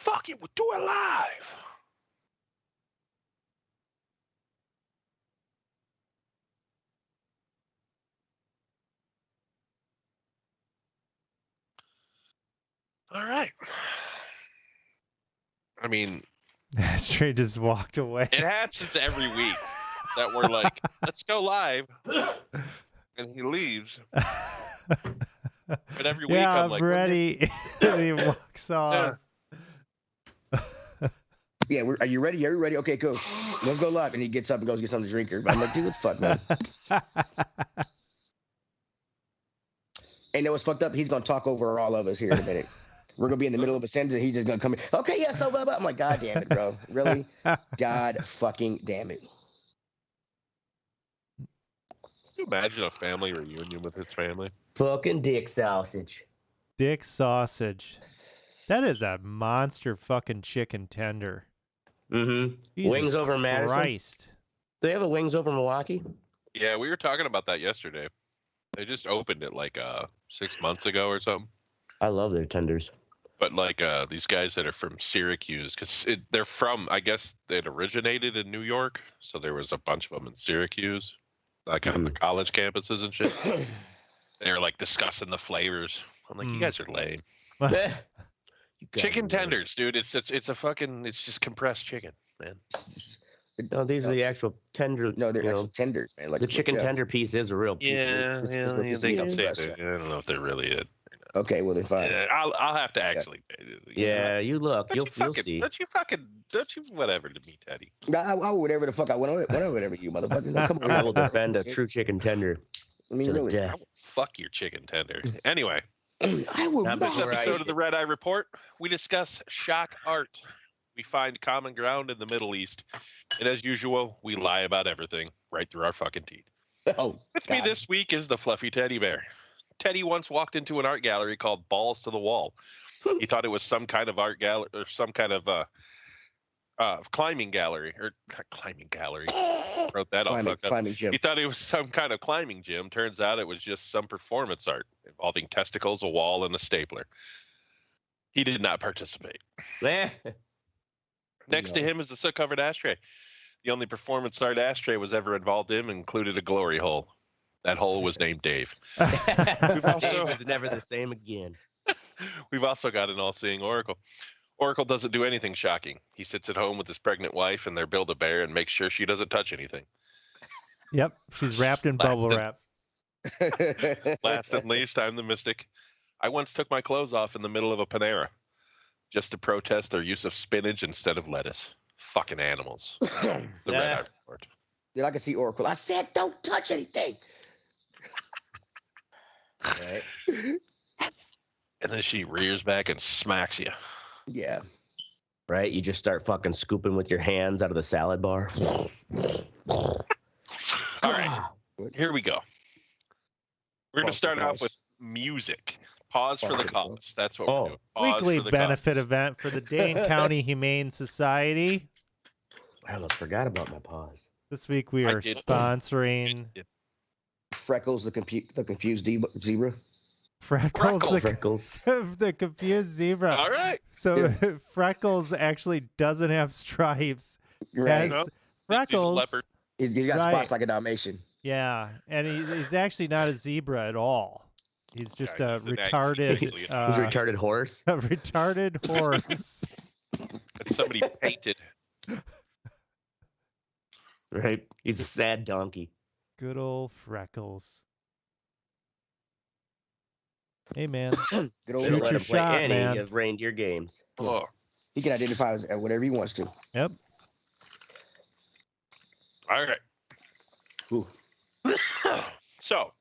fuck it, we'll do it live. All right. I mean, Ashtray just walked away. it happens every week that we're like, let's go live, and he leaves. But every week I'm like, ready. And he walks off. Yeah, are you ready? Are you ready? Okay, cool. Let's go live. And he gets up and goes get something to drink here. I'm like, dude, what the fuck, man? And it was fucked up. He's gonna talk over all of us here in a minute. We're gonna be in the middle of a sentence, and he's just gonna come in. Okay, yeah, so blah blah. I'm like, God damn it, bro. Really? God fucking damn it. Can you imagine a family reunion with his family? Fucking dick sausage. Dick sausage. That is a monster fucking chicken tender. Mm-hmm. Jesus Wings over Madison. Christ. Do they have a Wings over Milwaukee? Yeah, we were talking about that yesterday. They just opened it like 6 months ago or something. I love their tenders. But like these guys that are from Syracuse, because they're from, I guess it originated in New York, so there was a bunch of them in Syracuse, like on the college campuses and shit. They were like discussing the flavors. I'm like, you guys are lame. Chicken tenders, dude. It's just compressed chicken, man. No, these are the actual tender. No, they're actual tenders, man. Like the chicken tender piece is a real piece. Yeah, they can say that. I don't know if they're really it. Okay, well then fine. Yeah, I'll have to actually. Yeah, you look. You'll see. Don't you whatever to me, Teddy. I whatever the fuck I want. Whatever you motherfucker. No, come on. I will defend a true chicken tender. I mean, really. I will fuck your chicken tender. Anyway. I will. This episode of the Red Eye Report, we discuss shock art. We find common ground in the Middle East. And as usual, we lie about everything right through our fucking teeth. Oh, With me this week is the fluffy teddy bear. Teddy once walked into an art gallery called Balls to the Wall. He thought it was some kind of art gallery or some kind of climbing gallery or not climbing gallery. Wrote that all fucked up. Climbing gym. He thought it was some kind of climbing gym. Turns out it was just some performance art involving testicles, a wall, and a stapler. He did not participate. Next to him is the soot-covered ashtray. The only performance art ashtray was ever involved in included a glory hole. That hole was named Dave. Dave was never the same again. We've also got an all-seeing Oracle. Oracle doesn't do anything shocking. He sits at home with his pregnant wife and their Build-A-Bear and makes sure she doesn't touch anything. Yep, she's wrapped in bubble wrap. Last and least, I'm the mystic. I once took my clothes off in the middle of a Panera just to protest their use of spinach instead of lettuce. Fucking animals. The Red Eye Report. Dude, I can see Oracle. I said, don't touch anything. Right. And then she rears back and smacks you. Yeah. Right? You just start fucking scooping with your hands out of the salad bar. All right. Here we go. We're going to start off with music. Pause for the cause. That's what we're doing. Pause Weekly for the benefit cause. event for the Dane County Humane Society. I almost forgot about my pause. This week we are sponsoring Freckles, the confused zebra. Freckles. The confused zebra. All right. So Freckles actually doesn't have stripes. Right. Has Freckles. He's got spots like a Dalmatian. Yeah, and he's actually not a zebra at all. He's just a retarded. He's a retarded horse. A retarded horse. That somebody painted. Right. He's a sad donkey. Good old Freckles. Hey, man. Good old Shoot Let your him play shot, any man. of reindeer games. Oh. He can identify as whatever he wants to. Yep. All right. Ooh. So,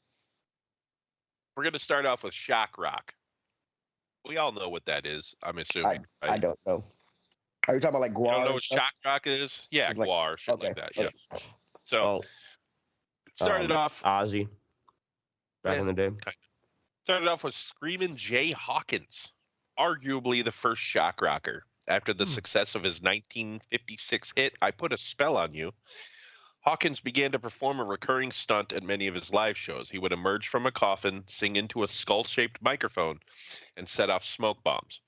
we're going to start off with shock rock. We all know what that is, I'm assuming. Right? I don't know. Are you talking about like You guar? don't know what shock rock is? Yeah, Like- guar, shit okay, like that. okay. Yeah. So, started off. Ozzy. Back in the day. Started off with Screaming Jay Hawkins, arguably the first shock rocker. After the success of his 1956 hit, I Put a Spell on You, Hawkins began to perform a recurring stunt at many of his live shows. He would emerge from a coffin, sing into a skull-shaped microphone, and set off smoke bombs.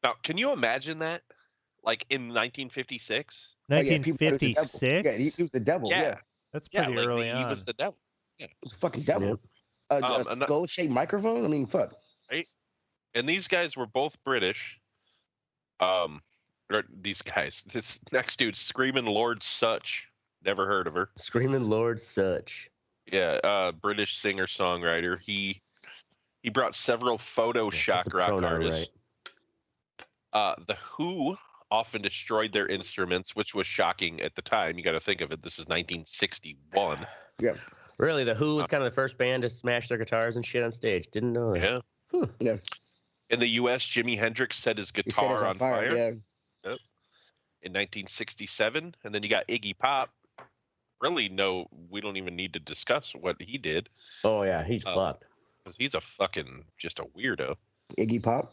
Now, can you imagine that? Like in 1956? Oh, yeah, people thought he was the devil. 1956. Yeah, he was the devil. Yeah, That's Yeah, pretty like early he on. was the devil. Yeah. he was a fucking devil. Yep. A skull-shaped microphone. I mean, fuck. Right? And these guys were both British. Or these guys. This next dude, Screaming Lord Such. Never heard of her. Screaming Lord Such. Yeah, British singer-songwriter. He brought several photo shock rock artists. Right. The Who often destroyed their instruments, which was shocking at the time. You got to think of it. This is 1961. Yeah. Really, the Who was kind of the first band to smash their guitars and shit on stage. Didn't know that. Yeah. Yeah. In the U.S., Jimi Hendrix set his guitar on fire. Yeah. Yep. In 1967, and then you got Iggy Pop. Really, no, we don't even need to discuss what he did. Oh yeah, he's fucked. Because he's a fucking just a weirdo. Iggy Pop.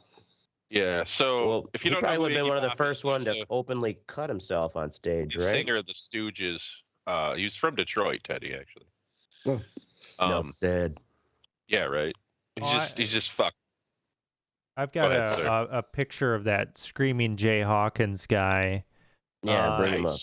Yeah. So Well, if you he don't probably know, would have been one of the Pop first is, one to openly cut himself on stage, right? Singer of the Stooges. He's from Detroit, Teddy, actually. Oh. Enough said. Yeah, right. He's just fucked. I've got a picture of that Screaming Jay Hawkins guy. Yeah, bring him up.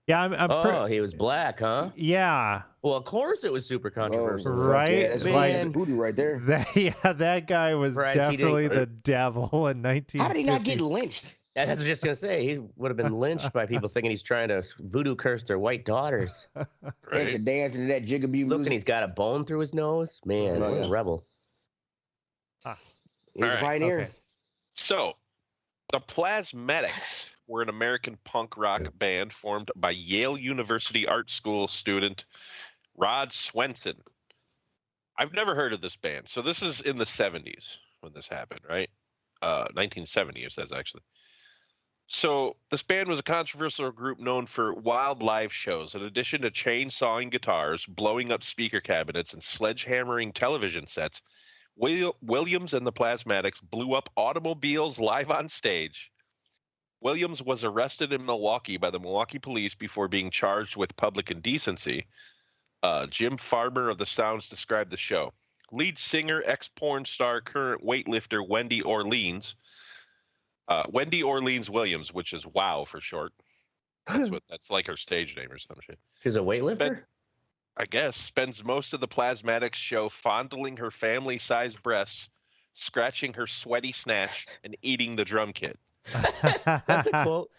Yeah, I'm he was black, huh? Yeah. Well, of course it was super controversial. Right? Yeah, that's Man. voodoo right there. That guy was definitely the devil in 1950s. How did he not get lynched? Yeah, that's what I was just going to say. He would have been lynched by people thinking he's trying to voodoo curse their white daughters. And to dance into that jigaboo music. Look, and he's got a bone through his nose. Man, what a rebel. He's a pioneer. Okay. So, the Plasmatics were an American punk rock band formed by Yale University Art School student Rod Swenson. I've never heard of this band. So this is in the 70s when this happened, right? 1970, it says, actually. So this band was a controversial group known for wild live shows. In addition to chainsawing guitars, blowing up speaker cabinets, and sledgehammering television sets, Williams and the Plasmatics blew up automobiles live on stage. Williams was arrested in Milwaukee by the Milwaukee police before being charged with public indecency. Jim Farmer of the Sounds described the show. Lead singer, ex-porn star, current weightlifter Wendy Orleans. Wendy Orleans Williams, which is WOW for short. That's like her stage name or some shit. She's a weightlifter? I guess, spends most of the Plasmatics show fondling her family-sized breasts, scratching her sweaty snatch, and eating the drum kit. That's a quote.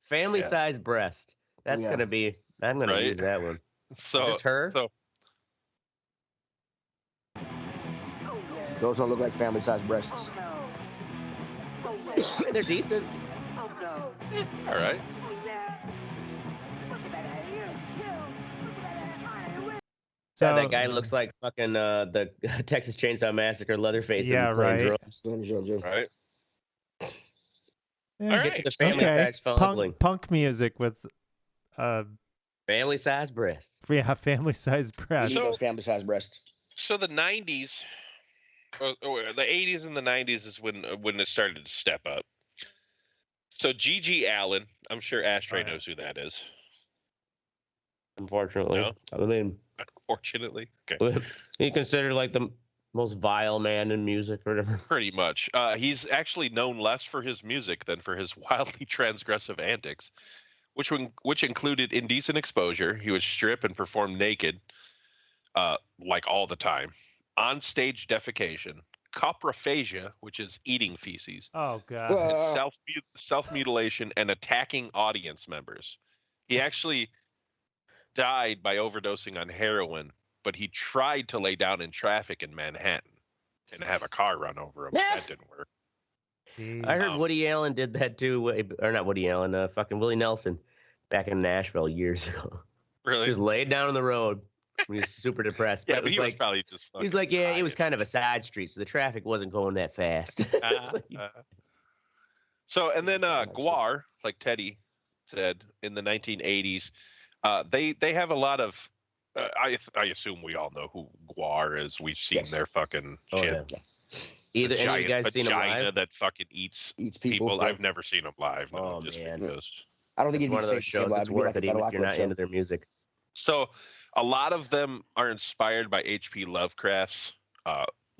Family-sized breast. That's going to be... I'm going to use that one. So, is this her? So, those don't look like family-sized breasts. They're decent. All right. So that guy looks like fucking the Texas Chainsaw Massacre Leatherface. Yeah, right. Drums. Right. Yeah. Get to the family-sized fondling. Punk music with family-sized breasts. Yeah, family-sized breasts. So, family-sized breasts. So the 90s, or the 80s and the 90s is when it started to step up. So GG Allin, I'm sure Ashtray knows who that is. Unfortunately. No? I mean, unfortunately. Okay. He considered like the most vile man in music or whatever. Pretty much. He's actually known less for his music than for his wildly transgressive antics, which included indecent exposure. He would strip and perform naked, like all the time. On-stage defecation, coprophagia, which is eating feces. Oh, God. And self-mutilation and attacking audience members. He actually died by overdosing on heroin, but he tried to lay down in traffic in Manhattan and have a car run over him. That didn't work. Jeez. I heard Woody Allen did that too, or not Woody Allen, fucking Willie Nelson back in Nashville years ago. Really? He was laid down on the road when he was super depressed. Yeah, but he was probably just he was like, yeah, it was kind of a side street, so the traffic wasn't going that fast. So, and then Guar, like Teddy said, in the 1980s, they have a lot of, I assume we all know who Guar is. We've seen their fucking shit. Yeah. Either any of you guys seen him live? That fucking eats people. Yeah. I've never seen him live. No, Oh, just man. videos. I don't think It's it'd one be of those safe to say shows live. that's worth it, even if you're not into their music. So, a lot of them are inspired by H.P. Lovecraft's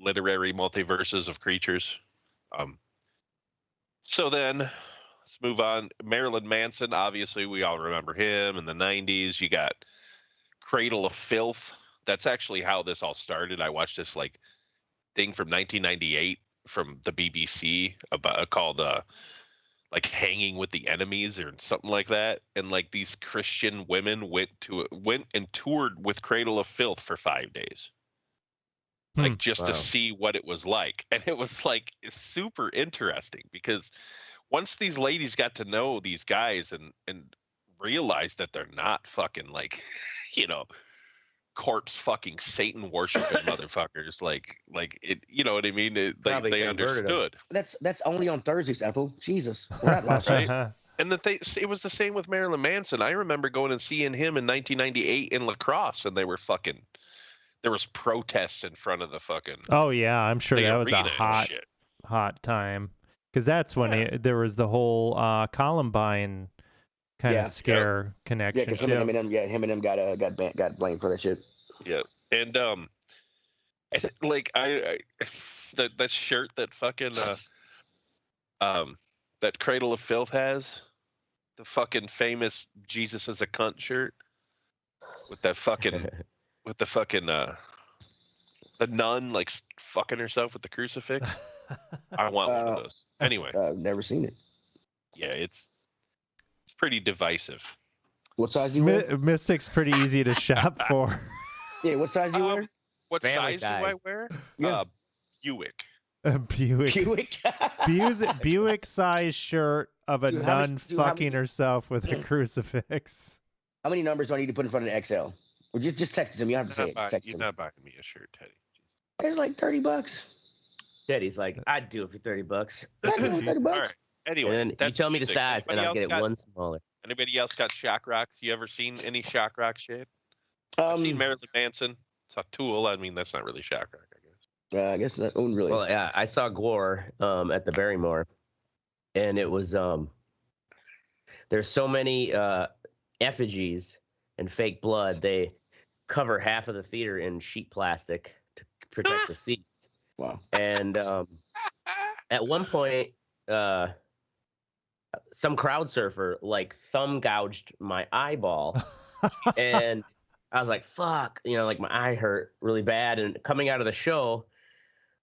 literary multiverses of creatures. So then let's move on. Marilyn Manson, obviously we all remember him in the 90s. You got Cradle of Filth. That's actually how this all started. I watched this like thing from 1998 from the BBC about called like Hanging with the Enemies or something like that. And like these Christian women went and toured with Cradle of Filth for 5 days. Like just to see what it was like. And it was like super interesting because once these ladies got to know these guys and realized that they're not fucking like, you know, corpse fucking Satan worshiping motherfuckers, like it, you know what I mean? They understood. That's only on Thursdays, Ethel. Jesus, we're not lost, right? And it was the same with Marilyn Manson. I remember going and seeing him in 1998 in La Crosse, and there was protests in front of the fucking. Oh yeah, I'm sure that was a hot time because that's when there was the whole Columbine kind of scare connection. Yeah, because him and him got blamed for that shit. Yeah, and like that shirt that fucking that Cradle of Filth has, the fucking famous Jesus is a cunt shirt with that fucking. With the fucking the nun like fucking herself with the crucifix. I want one of those. Anyway, I've never seen it. Yeah, it's pretty divisive. What size do you wear? Mystic's pretty easy to shop for. Yeah, what size do you wear? What size do I wear? Yeah. Buick. Buick size shirt of a nun fucking herself with a crucifix. How many numbers do I need to put in front of the XL? Or just text it to me. You don't have to say it. You're not buying me a shirt, Teddy. It's like $30. Teddy's like, I'd do it for $30. I'd do it for $30. All right. Anyway, and then you tell me the size, and I'll get it one smaller. Anybody else got shock rock? You ever seen any shock rock shit? I've seen Marilyn Manson. It's a Tool. I mean, that's not really shock rock, I guess. I guess that wouldn't really. Well, yeah, I saw Gore at the Barrymore, and it was there's so many effigies and fake blood. They cover half of the theater in sheet plastic to protect the seats. Wow. And at one point, some crowd surfer like thumb gouged my eyeball. And I was like, fuck, you know, like my eye hurt really bad. And coming out of the show,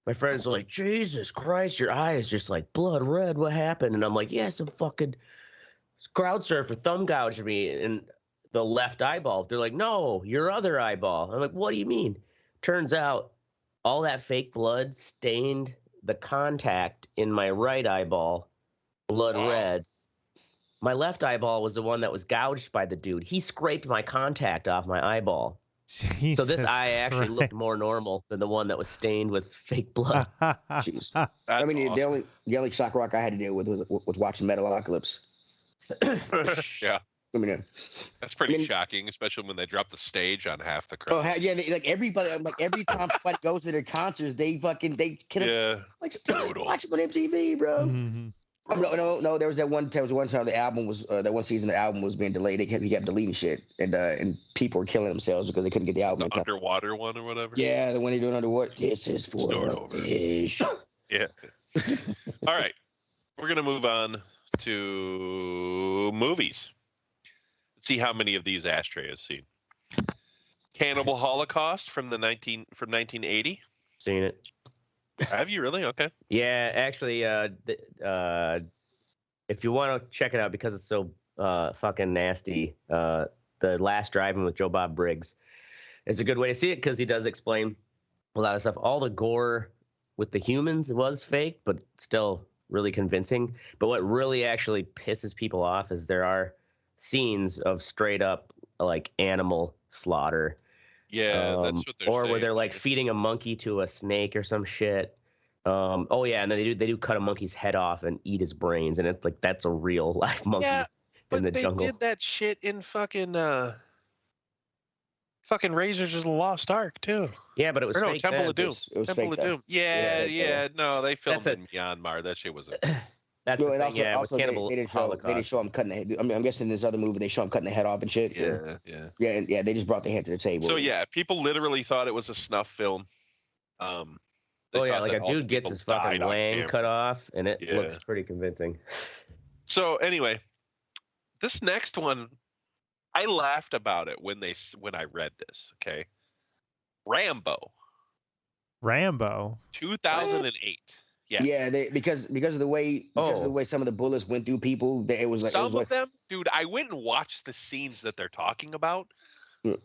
my friends were like, Jesus Christ, your eye is just like blood red. What happened? And I'm like, yeah, some fucking crowd surfer thumb gouged me in the left eyeball. They're like, no, your other eyeball. I'm like, what do you mean? Turns out all that fake blood stained the contact in my right eyeball blood red. My left eyeball was the one that was gouged by the dude. He scraped my contact off my eyeball. Jesus so this eye actually Christ. looked more normal than the one that was stained with fake blood. Jeez. I mean, awesome. the only shock rock I had to deal with was watching Metalocalypse. Yeah. I mean, that's pretty shocking, especially when they drop the stage on half the crowd. Oh yeah, like everybody, like every time somebody goes to their concerts, they like just watch them on MTV, bro. Mm-hmm. No. There was one time the album was that one season the album was being delayed. He kept deleting shit, and people were killing themselves because they couldn't get the album. The underwater one or whatever. Yeah, the one they're doing underwater. This is for fish. Yeah. All right, we're gonna move on to movies. Let's see how many of these Ashtray has seen. Cannibal Holocaust from 1980. Seen it. Have you really? Okay. Yeah, actually, if you want to check it out because it's so fucking nasty, The Last Drive-In with Joe Bob Briggs is a good way to see it because he does explain a lot of stuff. All the gore with the humans was fake, but still really convincing. But what really actually pisses people off is there are scenes of straight up like animal slaughter. Yeah, that's what they're or saying. where they're like feeding a monkey to a snake or some shit. Oh yeah, and then they do cut a monkey's head off and eat his brains, and it's like that's a real live monkey in the jungle. But they did that shit in fucking Razors of the Lost Ark too. Yeah, but it was fake. Temple of Doom. It was Temple fake, of Doom. Yeah. No, they filmed in Myanmar. That shit was a. That's the thing, also, yeah. Also, with Cannibal they didn't Holocaust. show him cutting the head. I mean, I'm guessing in this other movie they show him cutting the head off and shit. Yeah. Yeah. They just brought the head to the table. So yeah, people literally thought it was a snuff film. Oh yeah, like a dude gets his fucking wang cut off, and it looks pretty convincing. So anyway, this next one, I laughed about it when I read this. Okay, Rambo. 2008. Yeah. Yeah, because of the way some of the bullets went through people, it was like some of them, dude. I went and watched the scenes that they're talking about.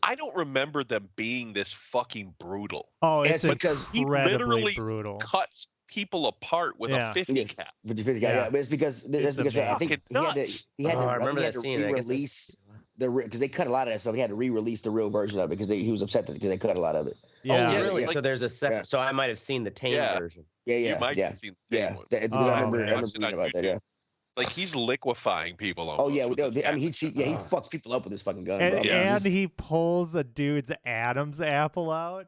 I don't remember them being this fucking brutal. Oh, it's because he literally brutal. Cuts people apart with a 50 cal. With the 50 cal, yeah. But it's because I think he had to re-release because they cut a lot of that stuff. He had to re-release the real version of it because he was upset because they cut a lot of it. Yeah. Oh, really? So there's a separate. So I might have seen the tame version. Yeah. You might have seen the tame one. I remember reading about that. Yeah. Like he's liquefying people. Oh yeah, I mean he fucks people up with his fucking gun. And he pulls a dude's Adam's apple out.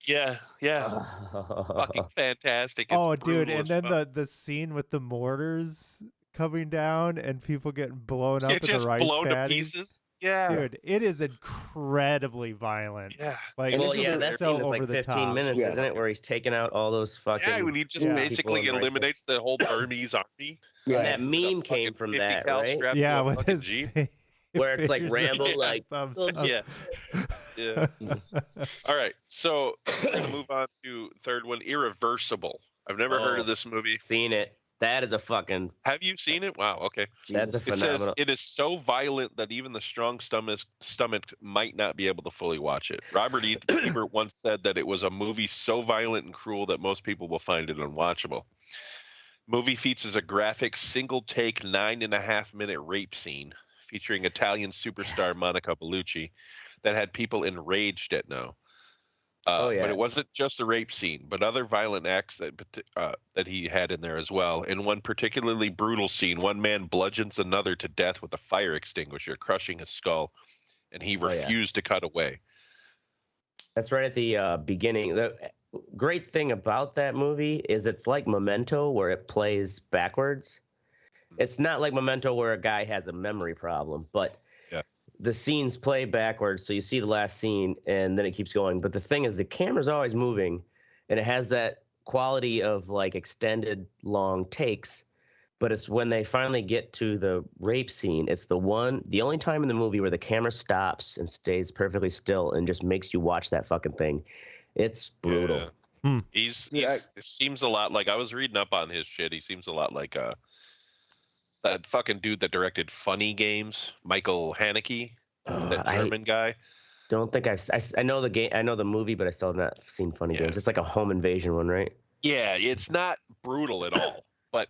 Yeah. Fucking fantastic. It's dude, and then the scene with the mortars coming down and people getting blown up with the rice blown patties. to pieces. Yeah, dude, it is incredibly violent. Yeah, like that scene is like 15 minutes, isn't it? Where he's taking out all those fucking. Yeah, when he just basically eliminates the whole Burmese army. Yeah, and that meme came from that, right? Yeah, with his Jeep. Where it's like Rambo, like yeah. All right, so we're gonna move on to third one, Irreversible. I've never heard of this movie. Seen it. That is a fucking. Have you seen it? Wow. Okay. That's a phenomenal. It says it is so violent that even the strong stomach might not be able to fully watch it. Robert Ebert once said that it was a movie so violent and cruel that most people will find it unwatchable. Movie features a graphic single-take 9.5-minute rape scene featuring Italian superstar Monica Bellucci that had people enraged at no. But it wasn't just the rape scene, but other violent acts that he had in there as well. In one particularly brutal scene, one man bludgeons another to death with a fire extinguisher, crushing his skull, and he refused to cut away. That's right at the beginning. The great thing about that movie is it's like Memento, where it plays backwards. It's not like Memento where a guy has a memory problem, but the scenes play backwards, so you see the last scene and then it keeps going. But the thing is, the camera's always moving, and it has that quality of like extended long takes. But it's when they finally get to the rape scene, it's the only time in the movie where the camera stops and stays perfectly still and just makes you watch that fucking thing. It's brutal. Yeah. It seems a lot like, I was reading up on his shit. He seems a lot like that fucking dude that directed Funny Games, Michael Haneke, that German guy. Don't think I know the game. I know the movie, but I still have not seen Funny Games. It's like a home invasion one, right? Yeah, it's not brutal at all, but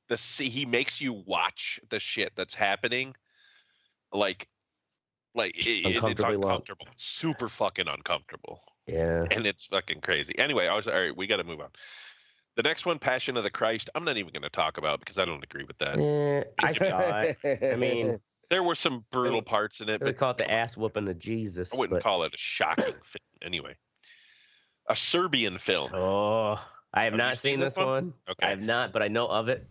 he makes you watch the shit that's happening, like it's uncomfortable, super fucking uncomfortable. Yeah, and it's fucking crazy. Anyway, all right, we got to move on. The next one, Passion of the Christ, I'm not even going to talk about because I don't agree with that. I saw it. I mean, there were some brutal parts in it. They call it the ass whooping of Jesus. I wouldn't call it a shocking film. Anyway, a Serbian film. Oh, I have not seen this one. Okay. I have not, but I know of it.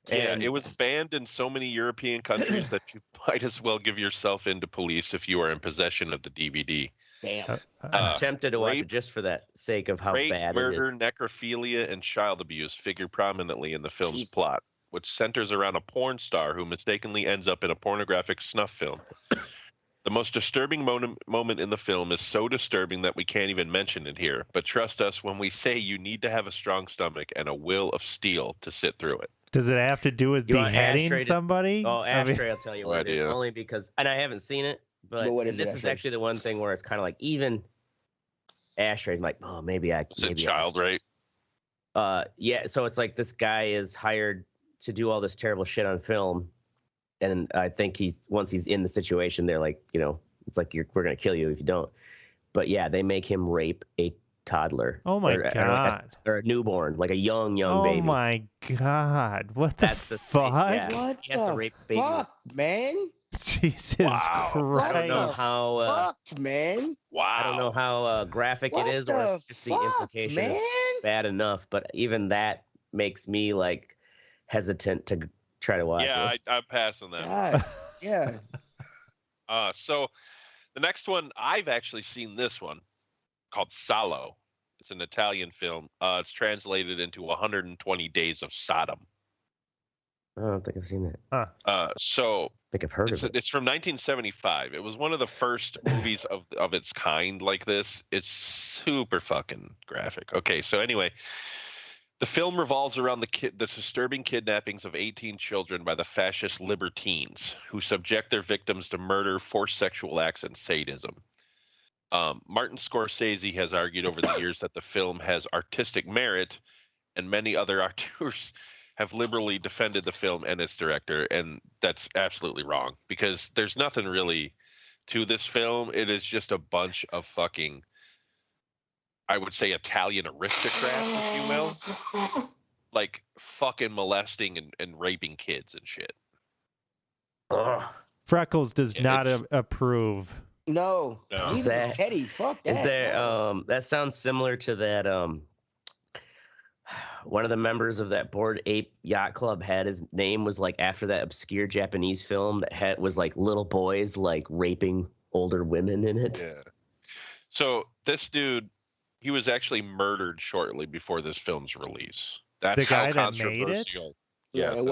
It was banned in so many European countries that you might as well give yourself into police if you are in possession of the DVD. Damn. I'm tempted to watch it just for that sake of how bad murder, it is. Necrophilia, and child abuse figure prominently in the film's plot, which centers around a porn star who mistakenly ends up in a pornographic snuff film. The most disturbing moment in the film is so disturbing that we can't even mention it here. But trust us when we say you need to have a strong stomach and a will of steel to sit through it. Does it have to do with beheading somebody? Ashtray will tell you what it is. Only because, and I haven't seen it, but this is actually the one thing where it's kind of like even Ashtray's like, oh, maybe I. Is it child rape? Yeah. So it's like this guy is hired to do all this terrible shit on film. And I think once he's in the situation, they're like, it's like we're gonna kill you if you don't. But yeah, they make him rape a toddler. Oh my god! Or a newborn, like a young baby. Oh my god! What the fuck? What he has to rape a baby. Fuck, man? Jesus Christ! I don't know how. Fuck, man! Wow! I don't know how graphic it is, or if just the implication is bad enough. But even that makes me like hesitant to try to watch this. I'm passing that. God, yeah. So the next one, I've actually seen this one called Salo. It's an Italian film. It's translated into 120 Days of Sodom. I don't think I've seen that. So I think I've heard of it. It's from 1975. It was one of the first movies of its kind like this. It's super fucking graphic. Okay, so anyway, the film revolves around the disturbing kidnappings of 18 children by the fascist libertines who subject their victims to murder, forced sexual acts, and sadism. Martin Scorsese has argued over the years that the film has artistic merit, and many other auteurs have liberally defended the film and its director, and that's absolutely wrong because there's nothing really to this film. It is just a bunch of fucking, I would say, Italian aristocrats, if you will, like fucking molesting and raping kids and shit. Freckles does not approve. No. Teddy, fuck that. Is there that sounds similar to that one of the members of that Bored Ape Yacht Club had his name was like after that obscure Japanese film that was like little boys like raping older women in it. Yeah. So this dude, he was actually murdered shortly before this film's release. That's the guy how that controversial. Made it? Yes,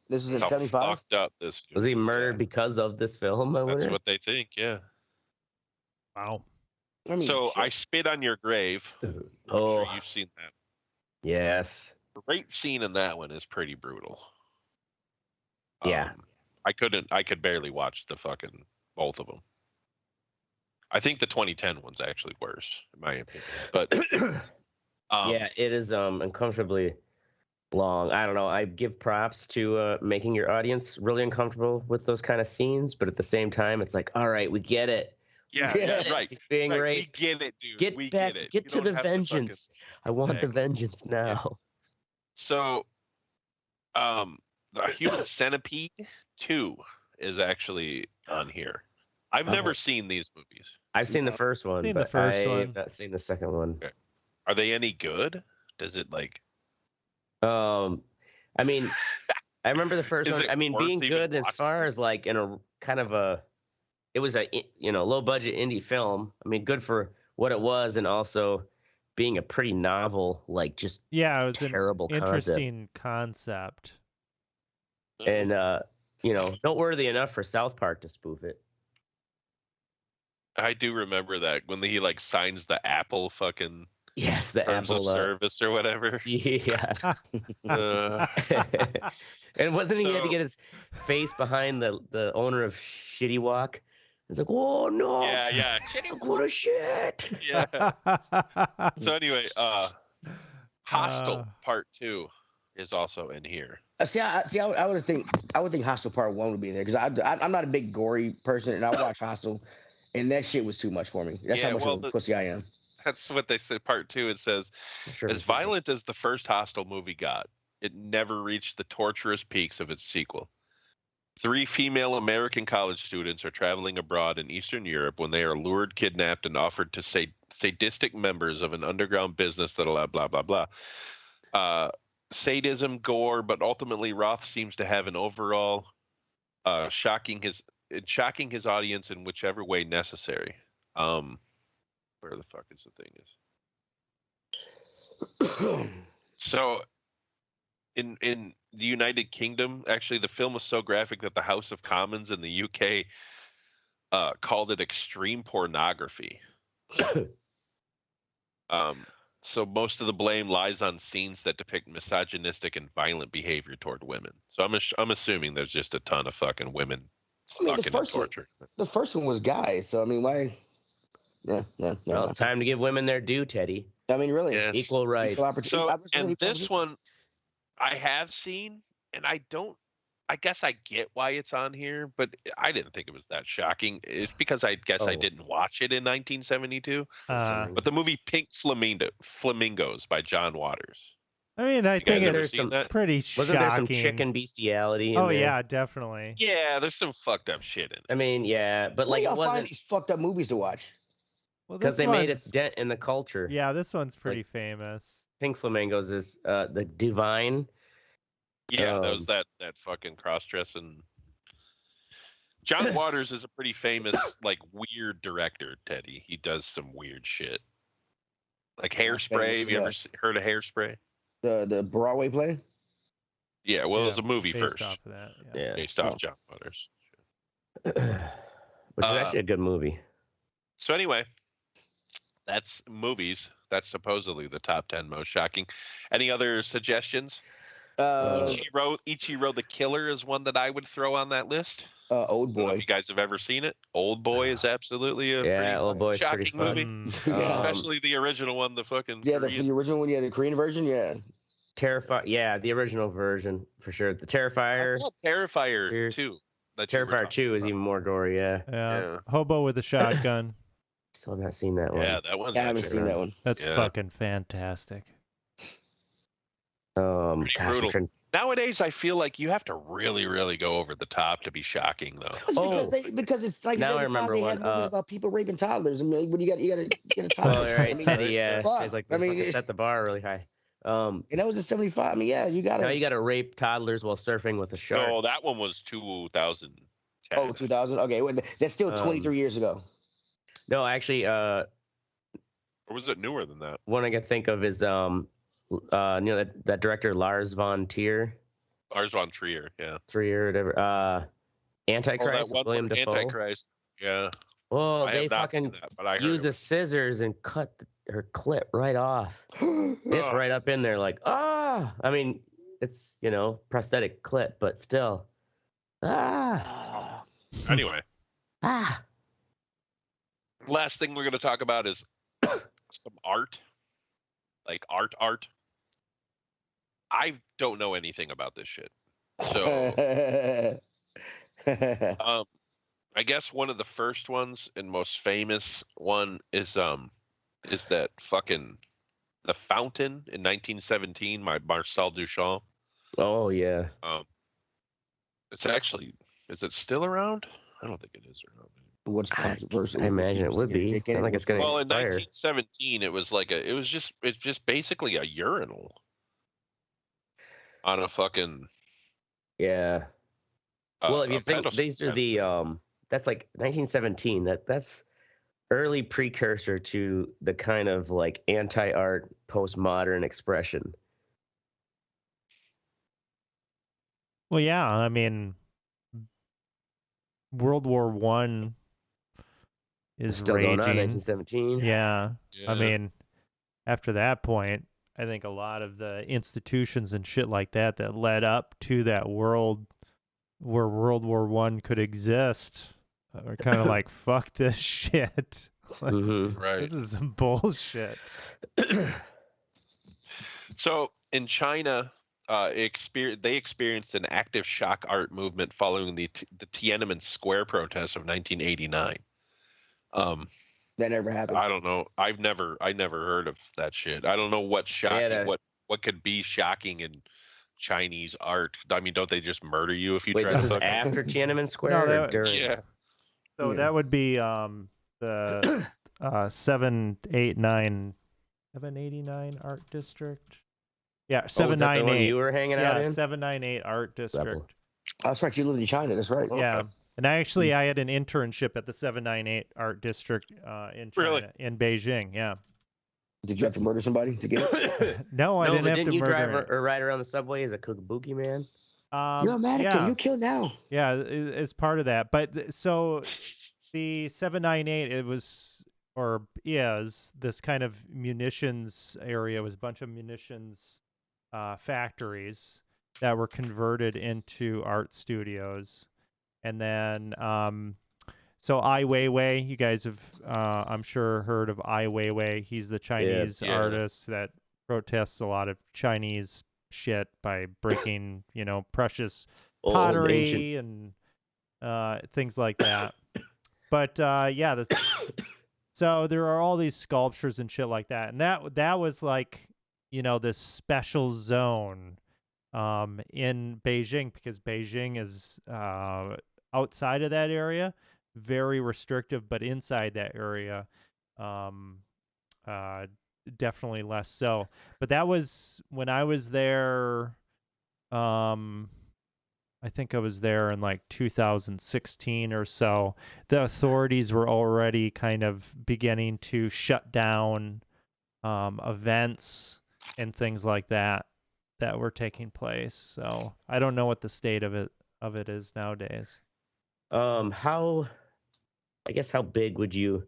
this is in 75. Fucked up this was he murdered because of this film? That's what they think. Yeah. Wow. I mean, so I Spit on Your Grave. I'm sure you've seen that. Yes. The rape scene in that one is pretty brutal. Yeah. I could barely watch the fucking both of them. I think the 2010 one's actually worse, in my opinion. But yeah, it is uncomfortably long. I don't know. I give props to making your audience really uncomfortable with those kind of scenes, but at the same time, it's like, all right, we get it. Yeah, right. He's being raped. We get it, dude. Get we back. Get it. Get to the vengeance. I want the vengeance now. Yeah. So, the Human Centipede 2 is actually on here. I've never seen these movies. I've seen the first one, but I've not seen the second one. Okay. Are they any good? Does it like? I mean, I remember the first one. I mean, being good as far as like in a kind of a, it was a low budget indie film. I mean, good for what it was, and also being a pretty novel, like just it was terrible an interesting concept. And noteworthy enough for South Park to spoof it. I do remember that when he like signs the Apple fucking the terms Apple of service or whatever. Yeah. And wasn't he had to get his face behind the owner of Shitty Walk? It's like, oh no! Yeah. What a shit! Yeah. So anyway, Hostel Part 2 is also in here. I would think Hostel Part 1 would be there because I'm not a big gory person, and I watch Hostel, and that shit was too much for me. That's how much of a pussy I am. That's what they said. Part 2, it says, as violent as the first Hostel movie got, it never reached the torturous peaks of its sequel. 3 female American college students are traveling abroad in Eastern Europe when they are lured, kidnapped, and offered to sadistic members of an underground business that allow blah, blah, blah. Sadism, gore, but ultimately Roth seems to have an overall shocking his audience in whichever way necessary. Where the fuck is the thing is? So in the United Kingdom, actually the film was so graphic that the House of Commons in the UK called it extreme pornography. So most of the blame lies on scenes that depict misogynistic and violent behavior toward women. So I'm assuming there's just a ton of fucking women fucking and torture. The first one was guys, so I mean, why? Yeah. Well, it's time to give women their due, Teddy. I mean, really, yes. Equal rights. Equal opportunity. So, and this one I have seen, and I guess I get why it's on here, but I didn't think it was that shocking. It's because I guess I didn't watch it in 1972. But the movie Pink Flamingos by John Waters. I mean, I think it's pretty shocking. Wasn't there some chicken bestiality in there? Yeah, definitely. Yeah, there's some fucked up shit in it. I mean, yeah, but like, y'all find these fucked up movies to watch? Because they made a dent in the culture. Yeah, this one's pretty famous. Pink Flamingos is the Divine. Yeah, that was that fucking cross-dressing. John Waters is a pretty famous, like, weird director, Teddy. He does some weird shit. Like Hairspray. Have you ever heard of Hairspray? The Broadway play? Yeah, well, it was a movie based first. off of that. Yeah. Based off John Waters. Which is actually a good movie. So anyway, that's movies. That's supposedly the top 10 most shocking. Any other suggestions? Ichiro the Killer is one that I would throw on that list. Old Boy. If you guys have ever seen it, Old Boy is absolutely a pretty shocking movie. Especially the original one, the fucking the original one, the Korean version, the original version for sure. The Terrifier. Terrifier 2. Terrifier 2 is even more gory. Yeah. Hobo with a shotgun. Still not seen that one. Yeah, that one's. I haven't seen that one. That's fucking fantastic. Brutal. Nowadays, I feel like you have to really, really go over the top to be shocking, though. Because it's like now I remember they one had movies about people raping toddlers. I mean, when you got to top. Oh, right, Teddy. Yeah, it's like set the bar really high. And that was in '75. I mean, you got to. Now you got to rape toddlers while surfing with a shark. No, that one was 2010. Oh, 2000. Okay, that's still 23 years ago. No, actually, or was it newer than that? One I can think of is that director Lars von Trier. Lars von Trier, yeah. Trier, whatever. Antichrist, William Dafoe. Antichrist, yeah. Oh, they fucking use the scissors and cut her clit right off. It's right up in there, like, I mean, it's prosthetic clit, but still, Anyway. Last thing we're going to talk about is some art. Like art. I don't know anything about this shit. So I guess one of the first ones and most famous one is that fucking The Fountain in 1917 by Marcel Duchamp. Oh yeah. It's actually, is it still around? I don't think it is around. What's controversial? I imagine it would be. It's not like it's gonna in expire. 1917, it's just basically a urinal on a fucking. Yeah. Well, if you think these are that's like 1917. That's early precursor to the kind of like anti-art postmodern expression. Well, yeah, I mean, World War I is still raging. Going on, 1917. Yeah. I mean, after that point, I think a lot of the institutions and shit like that led up to that world where World War I could exist are kind of like, fuck this shit. Like, right. This is some bullshit. So in China, they experienced an active shock art movement following the Tiananmen Square protests of 1989. That never happened. I don't know. I never heard of that shit. I don't know what's shocking. What could be shocking in Chinese art? I mean, don't they just murder you if you try to? This is after Tiananmen Square or during? Yeah. So that would be the 789 art district. Yeah, 798. You were hanging out in 798 art district. Rebel. That's right. You lived in China. That's right. Yeah, and I had an internship at the 798 art district in China, in Beijing. Yeah. Did you have to murder somebody to get it? No, I didn't have to murder. Didn't you drive or ride around the subway as a kabuki man? You're a mannequin. You kill now. Yeah, as part of that. But so the 798, it was or is this kind of munitions area. It was a bunch of munitions factories that were converted into art studios. And then so Ai Weiwei, you guys have I'm sure heard of Ai Weiwei. He's the Chinese artist that protests a lot of Chinese shit by breaking precious pottery and things like that. But so there are all these sculptures and shit like that, and that was like this special zone in Beijing, because Beijing is outside of that area, very restrictive, but inside that area definitely less so. But that was when I was there. I think I was there in like 2016 or so. The authorities were already kind of beginning to shut down events and things like that were taking place. So I don't know what the state of it is nowadays. How big would you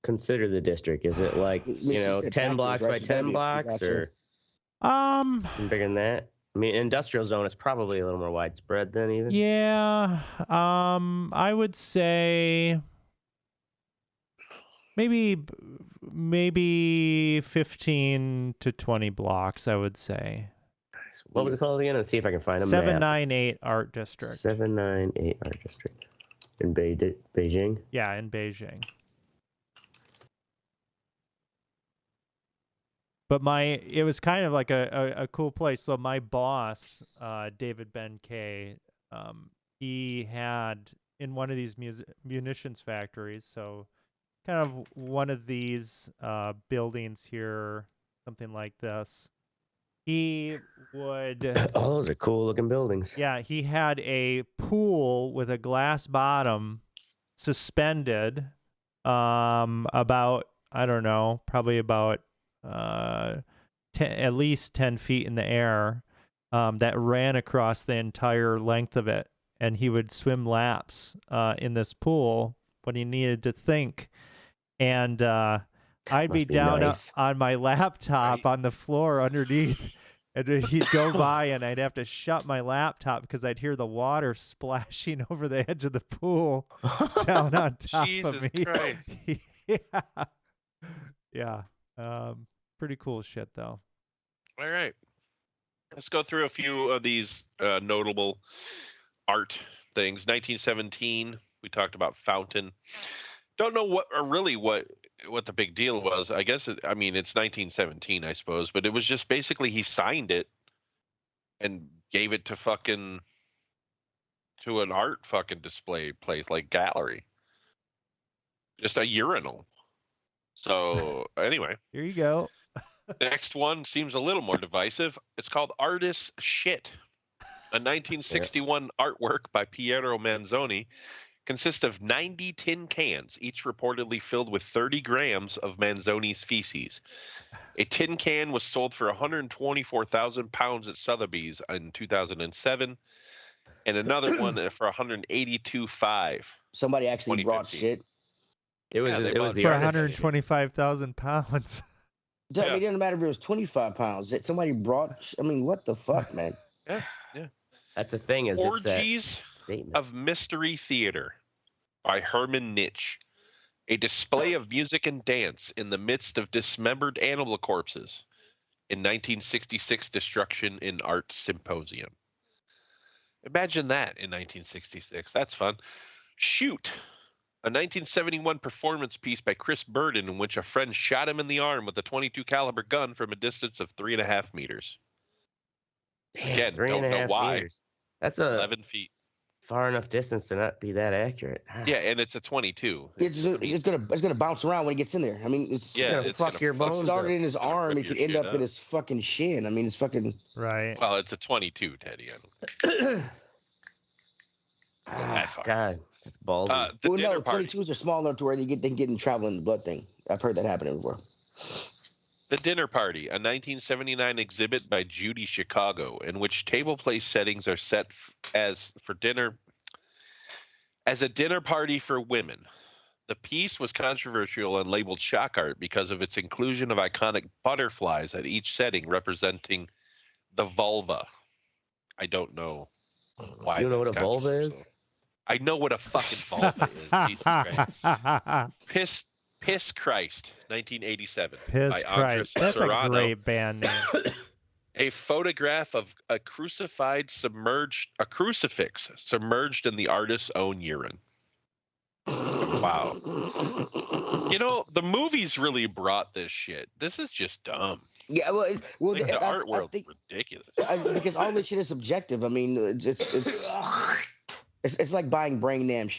consider the district? Is it like, You said 10 factories, blocks right? by So it's gotta 10 be a blocks gotcha. or bigger than that? I mean, industrial zone is probably a little more widespread than even. Yeah. I would say maybe 15 to 20 blocks, I would say. What was it called again? Let's see if I can find a 798 Art map. District. 798 Art District. In Beijing? Yeah, in Beijing. But it was kind of like a cool place. So my boss, David Ben K, he had in one of these munitions factories, so kind of one of these buildings here, something like this. He would. Oh, those are cool looking buildings. Yeah, he had a pool with a glass bottom, suspended, about, I don't know, probably about 10, at least 10 feet in the air, that ran across the entire length of it, and he would swim laps in this pool when he needed to think, and I'd be down nice. on my laptop on the floor underneath. And then he'd go by, and I'd have to shut my laptop because I'd hear the water splashing over the edge of the pool down on top Jesus of me. Christ. Yeah. Pretty cool shit, though. All right. Let's go through a few of these notable art things. 1917, we talked about Fountain. Don't know what the big deal was. I guess it's 1917, I suppose, but it was just basically he signed it and gave it to an art fucking display place like gallery. Just a urinal. So anyway, here you go. Next one seems a little more divisive. It's called Artist's Shit. A 1961 artwork by Piero Manzoni consists of 90 tin cans, each reportedly filled with 30 grams of Manzoni's feces. A tin can was sold for 124,000 pounds at Sotheby's in 2007, and another one for 182.5. Somebody actually brought shit. It was the for artist. 125,000 pounds. I mean, it doesn't matter if it was 25 pounds. Somebody brought. I mean, what the fuck, man? Yeah. That's the thing. Is Orgies of Mystery Theater by Herman Nitsch. A display of music and dance in the midst of dismembered animal corpses in 1966 Destruction in Art Symposium. Imagine that in 1966. That's fun. Shoot. A 1971 performance piece by Chris Burden in which a friend shot him in the arm with a .22 caliber gun from a distance of 3.5 meters. Again, don't know why. Meters. That's 11 feet. Far enough distance to not be that accurate. Yeah, and it's a .22. It's gonna bounce around when it gets in there. I mean, it's gonna fuck your bones. It started in his arm. It could end up in his his fucking shin. I mean, it's fucking right. Well, it's a .22, Teddy. God, that's ballsy. Well, no, 22s are small enough to where they can get in travel in the blood thing. I've heard that happen before. The Dinner Party, a 1979 exhibit by Judy Chicago, in which table place settings are set as a dinner party for women. The piece was controversial and labeled shock art because of its inclusion of iconic butterflies at each setting representing the vulva. I don't know why. You know what a vulva is? I know what a fucking vulva is. Jesus Christ. Piss Christ, 1987. Piss by Christ. Andres That's Serrano. a great band name. A photograph of a crucifix submerged in the artist's own urine. Wow. You know, the movies really brought this shit. This is just dumb. Yeah, well, the art world's ridiculous. Because all this shit is subjective. I mean, it's like buying name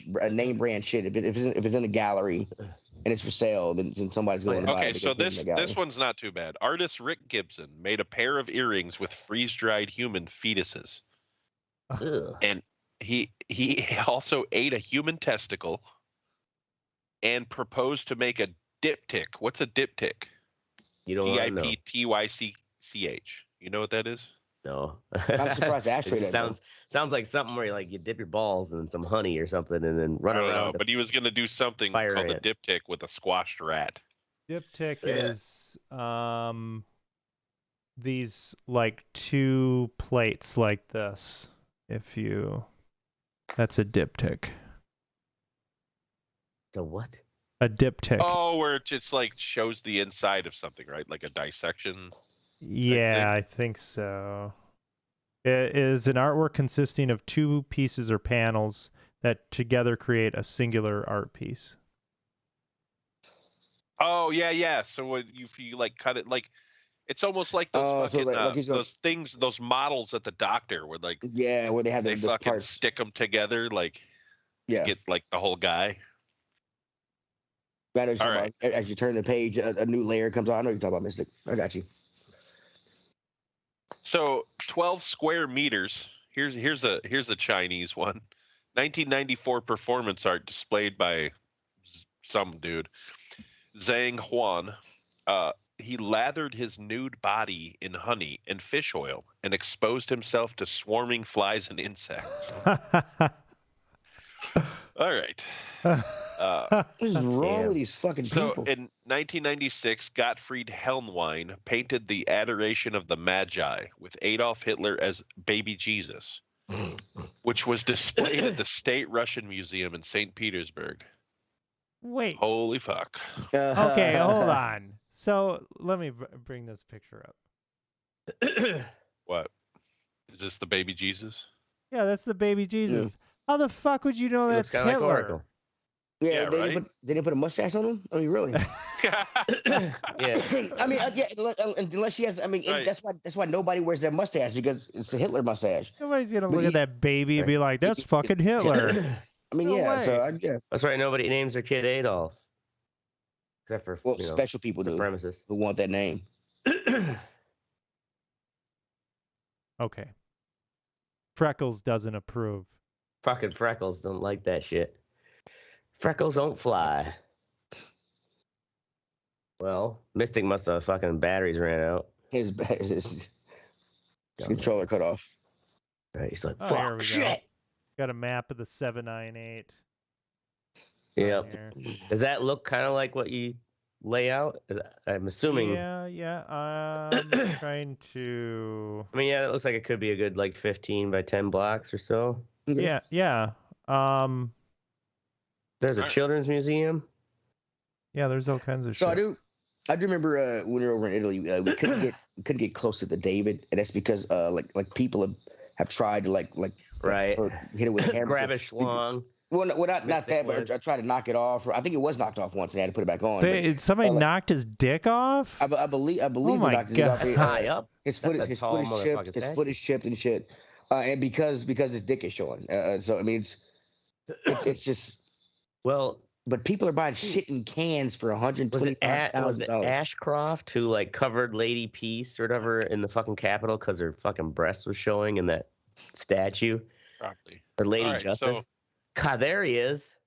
brand shit. If it's in a gallery and it's for sale, then somebody's going to buy it. Okay, so this one's not too bad. Artist Rick Gibson made a pair of earrings with freeze-dried human fetuses. Ugh. And he also ate a human testicle and proposed to make a diptych. What's a diptych? You don't want to know. TIPTYCCH. You know what that is? No. I'm surprised Ashtray It doesn't know. sounds like something where you dip your balls in some honey or something and then run I don't around. know, but he was gonna do something fire called the ants. diptych with a squashed rat. Diptych is these like 2 plates like this. That's a diptych. The what? A diptych. Oh, where it just like shows the inside of something, right? Like a dissection. Yeah, I think so. It is an artwork consisting of 2 pieces or panels that together create a singular art piece. Oh yeah. So if you like cut it, like it's almost like those fucking those things, those models at the doctor, where like where they have they the fucking parts. stick them together, like Yeah. get like the whole guy. All right. As you turn the page, a new layer comes on. I know you're talking about, Mystic. I got you. So 12 square meters. Here's a Chinese one. 1994 performance art displayed by some dude, Zhang Huan. He lathered his nude body in honey and fish oil and exposed himself to swarming flies and insects. All right. What is wrong with these fucking people? So in 1996, Gottfried Helnwein painted the Adoration of the Magi with Adolf Hitler as baby Jesus, which was displayed at the State Russian Museum in St. Petersburg. Wait. Holy fuck. Okay, hold on. So let me bring this picture up. What? Is this the baby Jesus? Yeah, that's the baby Jesus. How the fuck would you know that's Hitler? Like Oracle. Yeah, they, right? didn't put a mustache on him? I mean, really? Yeah. I mean, unless she has, I mean, Right. that's why nobody wears that mustache, because it's a Hitler mustache. Nobody's gonna look at that baby and be like, "That's fucking Hitler." I mean, No yeah. way. So That's right. Nobody names their kid Adolf, except for special people do supremacists who want that name. Okay. Freckles doesn't approve. Fucking Freckles don't like that shit. Freckles don't fly. Well, Mystic must have fucking batteries ran out. His controller cut off. Right, he's like, Oh, here fuck we shit. Got a map of the 798. Yep. Here. Does that look kind of like what you lay out? I'm assuming. Yeah. I'm trying to. I mean, yeah, it looks like it could be a good like 15 by 10 blocks or so. Yeah. There's a children's museum. Yeah, there's all kinds of So shit. I do remember when we were over in Italy, we couldn't get close to the David, and that's because like people have tried to like Right. hit it with a hammer. Grab a schlong. Well, not that, one. but I tried to knock it off. I think it was knocked off once, and I had to put it back on. Somebody knocked his dick off? I believe Oh he my knocked his dick off. That's high up. His foot is chipped. His foot is chipped and shit. And because his dick is showing. So I mean, it's just. Well. But people are buying shit in cans for $125,000. Was it Ashcroft who like covered Lady Peace or whatever in the fucking Capitol because her fucking breast was showing in that statue? Probably. Or Lady All right, Justice? so- God, there he is.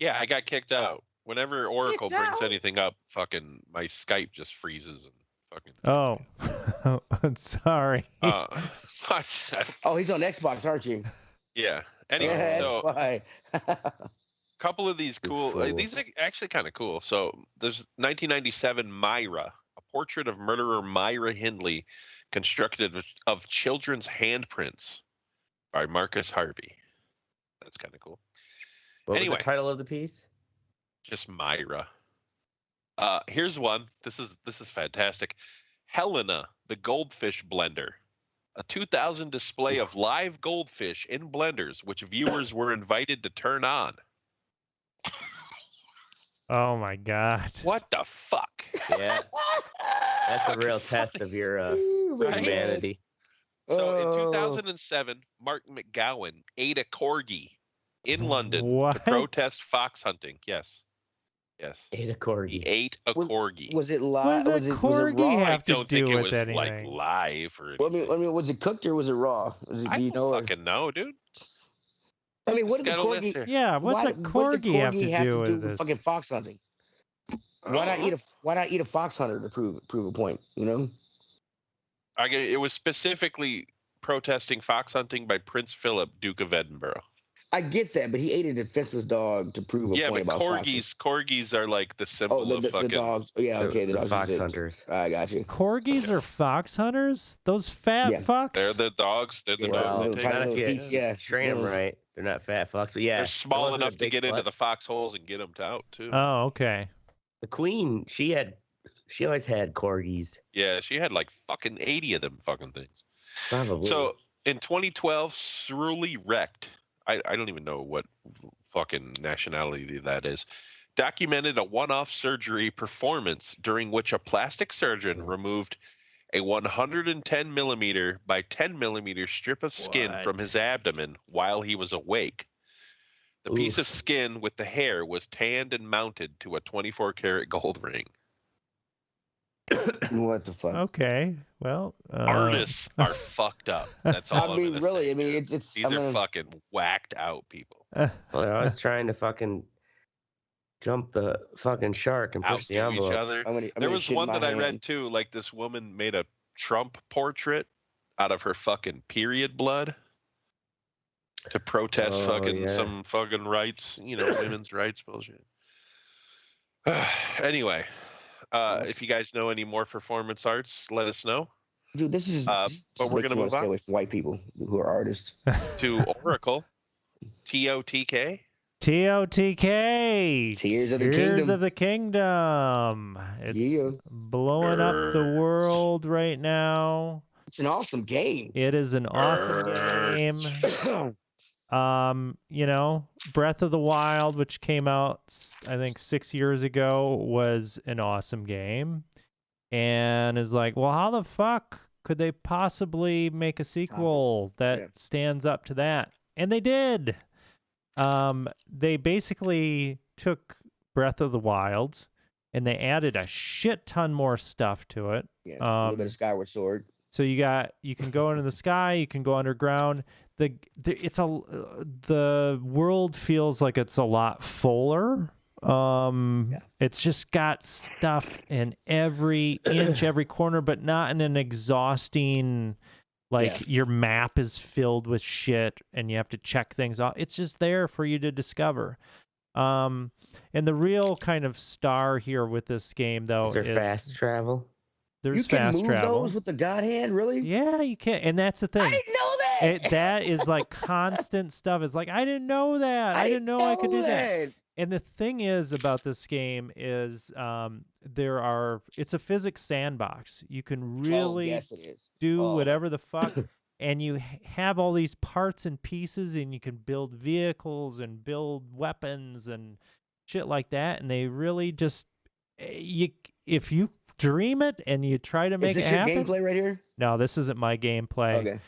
Yeah, I got kicked out. Whenever Oracle brings anything up, fucking my Skype just freezes and fucking. Oh, I'm sorry. Oh, he's on Xbox, aren't you? Yeah. Anyway, Yeah, so that's why. couple of these cool. These are actually kind of cool. So there's 1997 Myra, a portrait of murderer Myra Hindley, constructed of children's handprints by Marcus Harvey. That's kind of cool. What Anyway. was the title of the piece? Just Myra. Here's one. This is fantastic. Helena, the goldfish blender. A 2000 display of live goldfish in blenders, which viewers were invited to turn on. Oh my god. What the fuck? Yeah. That's a real test of your humanity. So in 2007, Mark McGowan ate a corgi in London to protest fox hunting. Yes. Ate a corgi. He ate a corgi. Was it live? Was it raw? I don't think it was like live or anything. I mean, was it cooked or was it raw? I don't fucking know, dude. I mean, what did the corgi? Yeah, what's a corgi have to do with this? Fucking fox hunting. Why not eat a fox hunter to prove a point? You know. It was specifically protesting fox hunting by Prince Philip, Duke of Edinburgh. I get that, but he ate a defenseless dog to prove a point about foxes. Corgis are like the symbol of fucking... the dogs. Yeah, okay, the dogs fox hunters. I got you. Corgis are fox hunters? Those fat fucks? They're the dogs. They're the dogs. Train them right. They're not fat fucks, but yeah. They're small enough to get into the foxholes and get them out, too. Oh, okay. The queen, she always had corgis. Yeah, she had like fucking 80 of them fucking things. Probably. So in 2012, Surly Wrecked, I don't even know what fucking nationality that is, documented a one-off surgery performance during which a plastic surgeon removed a 110 millimeter by 10 millimeter strip of skin from his abdomen while he was awake. The piece of skin with the hair was tanned and mounted to a 24 karat gold ring. What the fuck? Okay, well, artists are fucked up. That's all. I mean, really. I mean, it's. These are fucking whacked out people. Well, they're always trying to fucking jump the fucking shark and push the envelope. Each other. There was one that I read too. Like this woman made a Trump portrait out of her fucking period blood to protest some fucking rights, women's rights bullshit. Anyway. If you guys know any more performance arts, let us know. Dude, this is. But we're gonna move on. Stay away from white people who are artists. To Oracle, TOTK. TOTK. Tears of the Tears Kingdom. of the Kingdom. It's blowing up the world right now. It's an awesome game. It is an awesome game. Breath of the Wild, which came out, I think 6 years ago, was an awesome game. And is like, well, how the fuck could they possibly make a sequel that stands up to that? And they did. They basically took Breath of the Wild and they added a shit ton more stuff to it. Yeah, a little bit of Skyward Sword. So you can go into the sky, you can go underground. The world feels like it's a lot fuller. It's just got stuff in every inch, every corner, but not in an exhausting, your map is filled with shit and you have to check things off. It's just there for you to discover. And the real kind of star here with this game, though, is fast travel. There's fast travel. You can move those with the God hand, really? Yeah, you can. And that's the thing. I didn't know that. That is like constant stuff. It's like, I didn't know that. I didn't know I could do that. And the thing is about this game is it's a physics sandbox. You can really do whatever the fuck. And you have all these parts and pieces and you can build vehicles and build weapons and shit like that. And they really just, if you dream it and you try to make it happen. Is this your gameplay right here? No, this isn't my gameplay. Okay.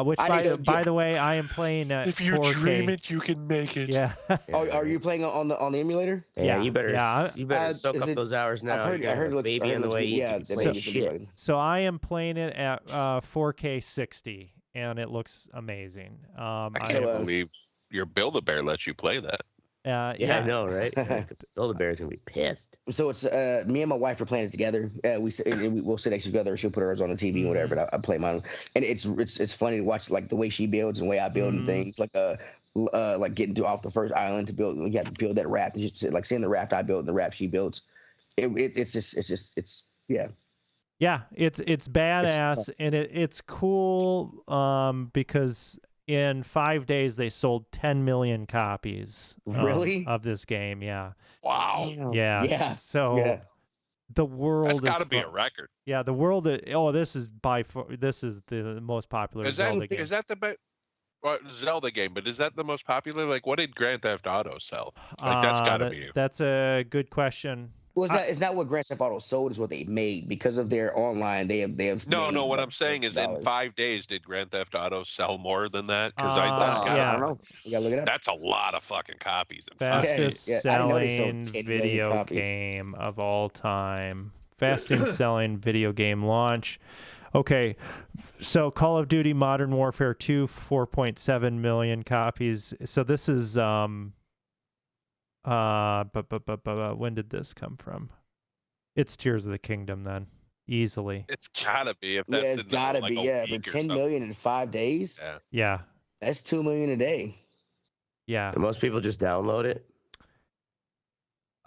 Which, by the way, I am playing at 4K. If you dream it, you can make it. Yeah. Are you playing on the emulator? Yeah, you better soak up those hours now. I heard it looks baby in the way. Yeah, shit. So I am playing it at 4K 60, and it looks amazing. I can't believe your Build-A-Bear lets you play that. I know, right? Build-A-Bear's gonna be pissed. So it's me and my wife are playing it together. We'll sit next to each other. She'll put hers on the TV and whatever, but I play mine. And it's funny to watch like the way she builds and the way I build and things. Like getting off the first island to build. You have to build that raft. It's like seeing the raft I built and the raft she builds. It's Yeah, it's badass and it's cool because in 5 days they sold 10 million copies of this game. Yeah. Wow. Yeah. So the world that's got to be a record. Yeah, the world. This is the most popular Zelda game. Is that the Zelda game? But is that the most popular? Like, what did Grand Theft Auto sell? Like, that's got to be. That's a good question. Well, it's not what Grand Theft Auto sold, is what they made because of their online. They have. No. What I'm saying is, in 5 days, did Grand Theft Auto sell more than that? Because I don't know. You gotta look it up. That's a lot of fucking copies. Fastest selling video game of all time. Fastest selling video game launch. Okay, so Call of Duty Modern Warfare 2, 4.7 million copies. So this is But when did this come from? It's Tears of the Kingdom then, easily. It's gotta be if Yeah, that's it's in gotta like be. a Yeah, for week or 10 something. million in 5 days, Yeah. Yeah, that's 2 million a day. yeah. Do most people just download it?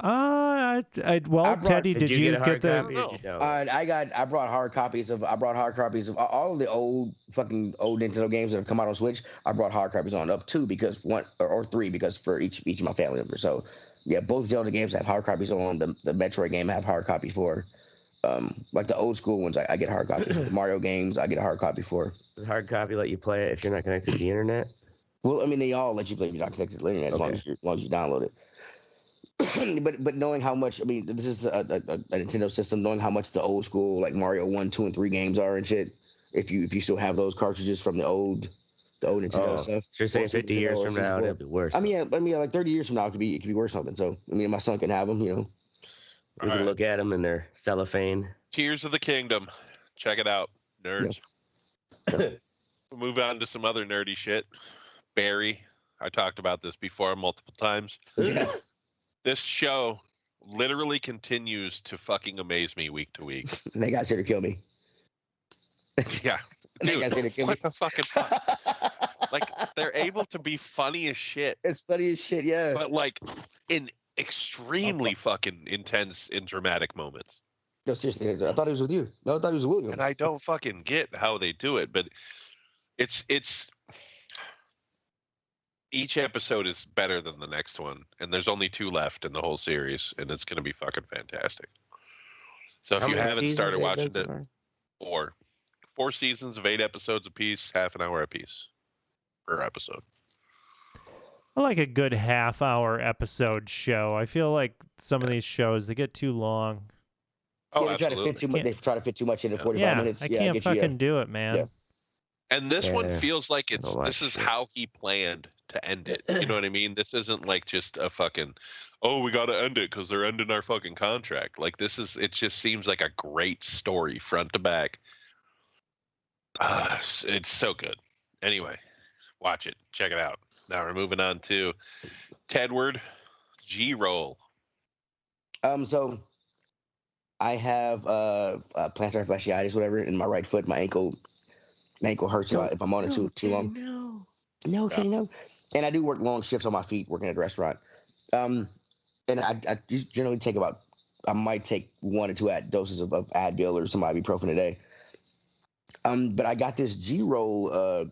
Well, brought- Teddy, Did you get a hard the? copy or did you download? I brought hard copies of all of the old Nintendo games that have come out on Switch. I brought hard copies on up 2 because one or 3 because for each of my family members. So yeah, both Zelda games have hard copies on. The Metroid game I have hard copy for. Like the old school ones, I get hard copy. The Mario games, I get a hard copy for. Does hard copy let you play it if you're not connected to the internet? Well, I mean, they all let you play if you're not connected to the internet as long as you download it. but knowing how much, I mean, this is a Nintendo system. Knowing how much the old school like Mario 1, 2, and 3 games are and shit. If you still have those cartridges from the old Nintendo stuff. So you're saying 50 years from now it'll be worse. I mean, like 30 years from now it could be worth something. So I mean, my son can have them. You know. We can look at them in their cellophane. Tears of the Kingdom. Check it out, nerds. Yeah. We'll move on to some other nerdy shit. Barry. I talked about this before multiple times. Yeah. This show literally continues to fucking amaze me week to week. They got here to kill me. Yeah. They Dude, got here to kill me. what the fucking fuck? Like, they're able to be funny as shit, It's funny as shit. Yeah. but like in extremely fucking intense and dramatic moments. No, seriously, I thought it was with you. No, I thought it was with William. And I don't fucking get how they do it, but it's each episode is better than the next one, and there's only 2 left in the whole series, and it's gonna be fucking fantastic. So if How you many haven't seasons started have watching been so it, far? 4 seasons of 8 episodes apiece, half an hour apiece per episode. I like a good half-hour episode show. I feel like some of these shows they get too long. Oh, they try to fit absolutely. too much. They try to fit too much into 45 Yeah, minutes. I Yeah, can't get you, fucking do it, man. Yeah. And this one Yeah. feels like I don't like this is shit. how he planned to end it. You know what I mean? This isn't like just a fucking, oh, we got to end it because they're ending our fucking contract. Like it just seems like a great story front to back. It's so good. Anyway, watch it. Check it out. Now we're moving on to Tedward G-Roll. So I have plantar fasciitis, whatever, in my right foot. My ankle hurts if I'm on it too long. No, Kenny, no. And I do work long shifts on my feet working at a restaurant. And I just generally I might take 1 or 2 doses of Advil or some ibuprofen a day. But I got this G-Roll.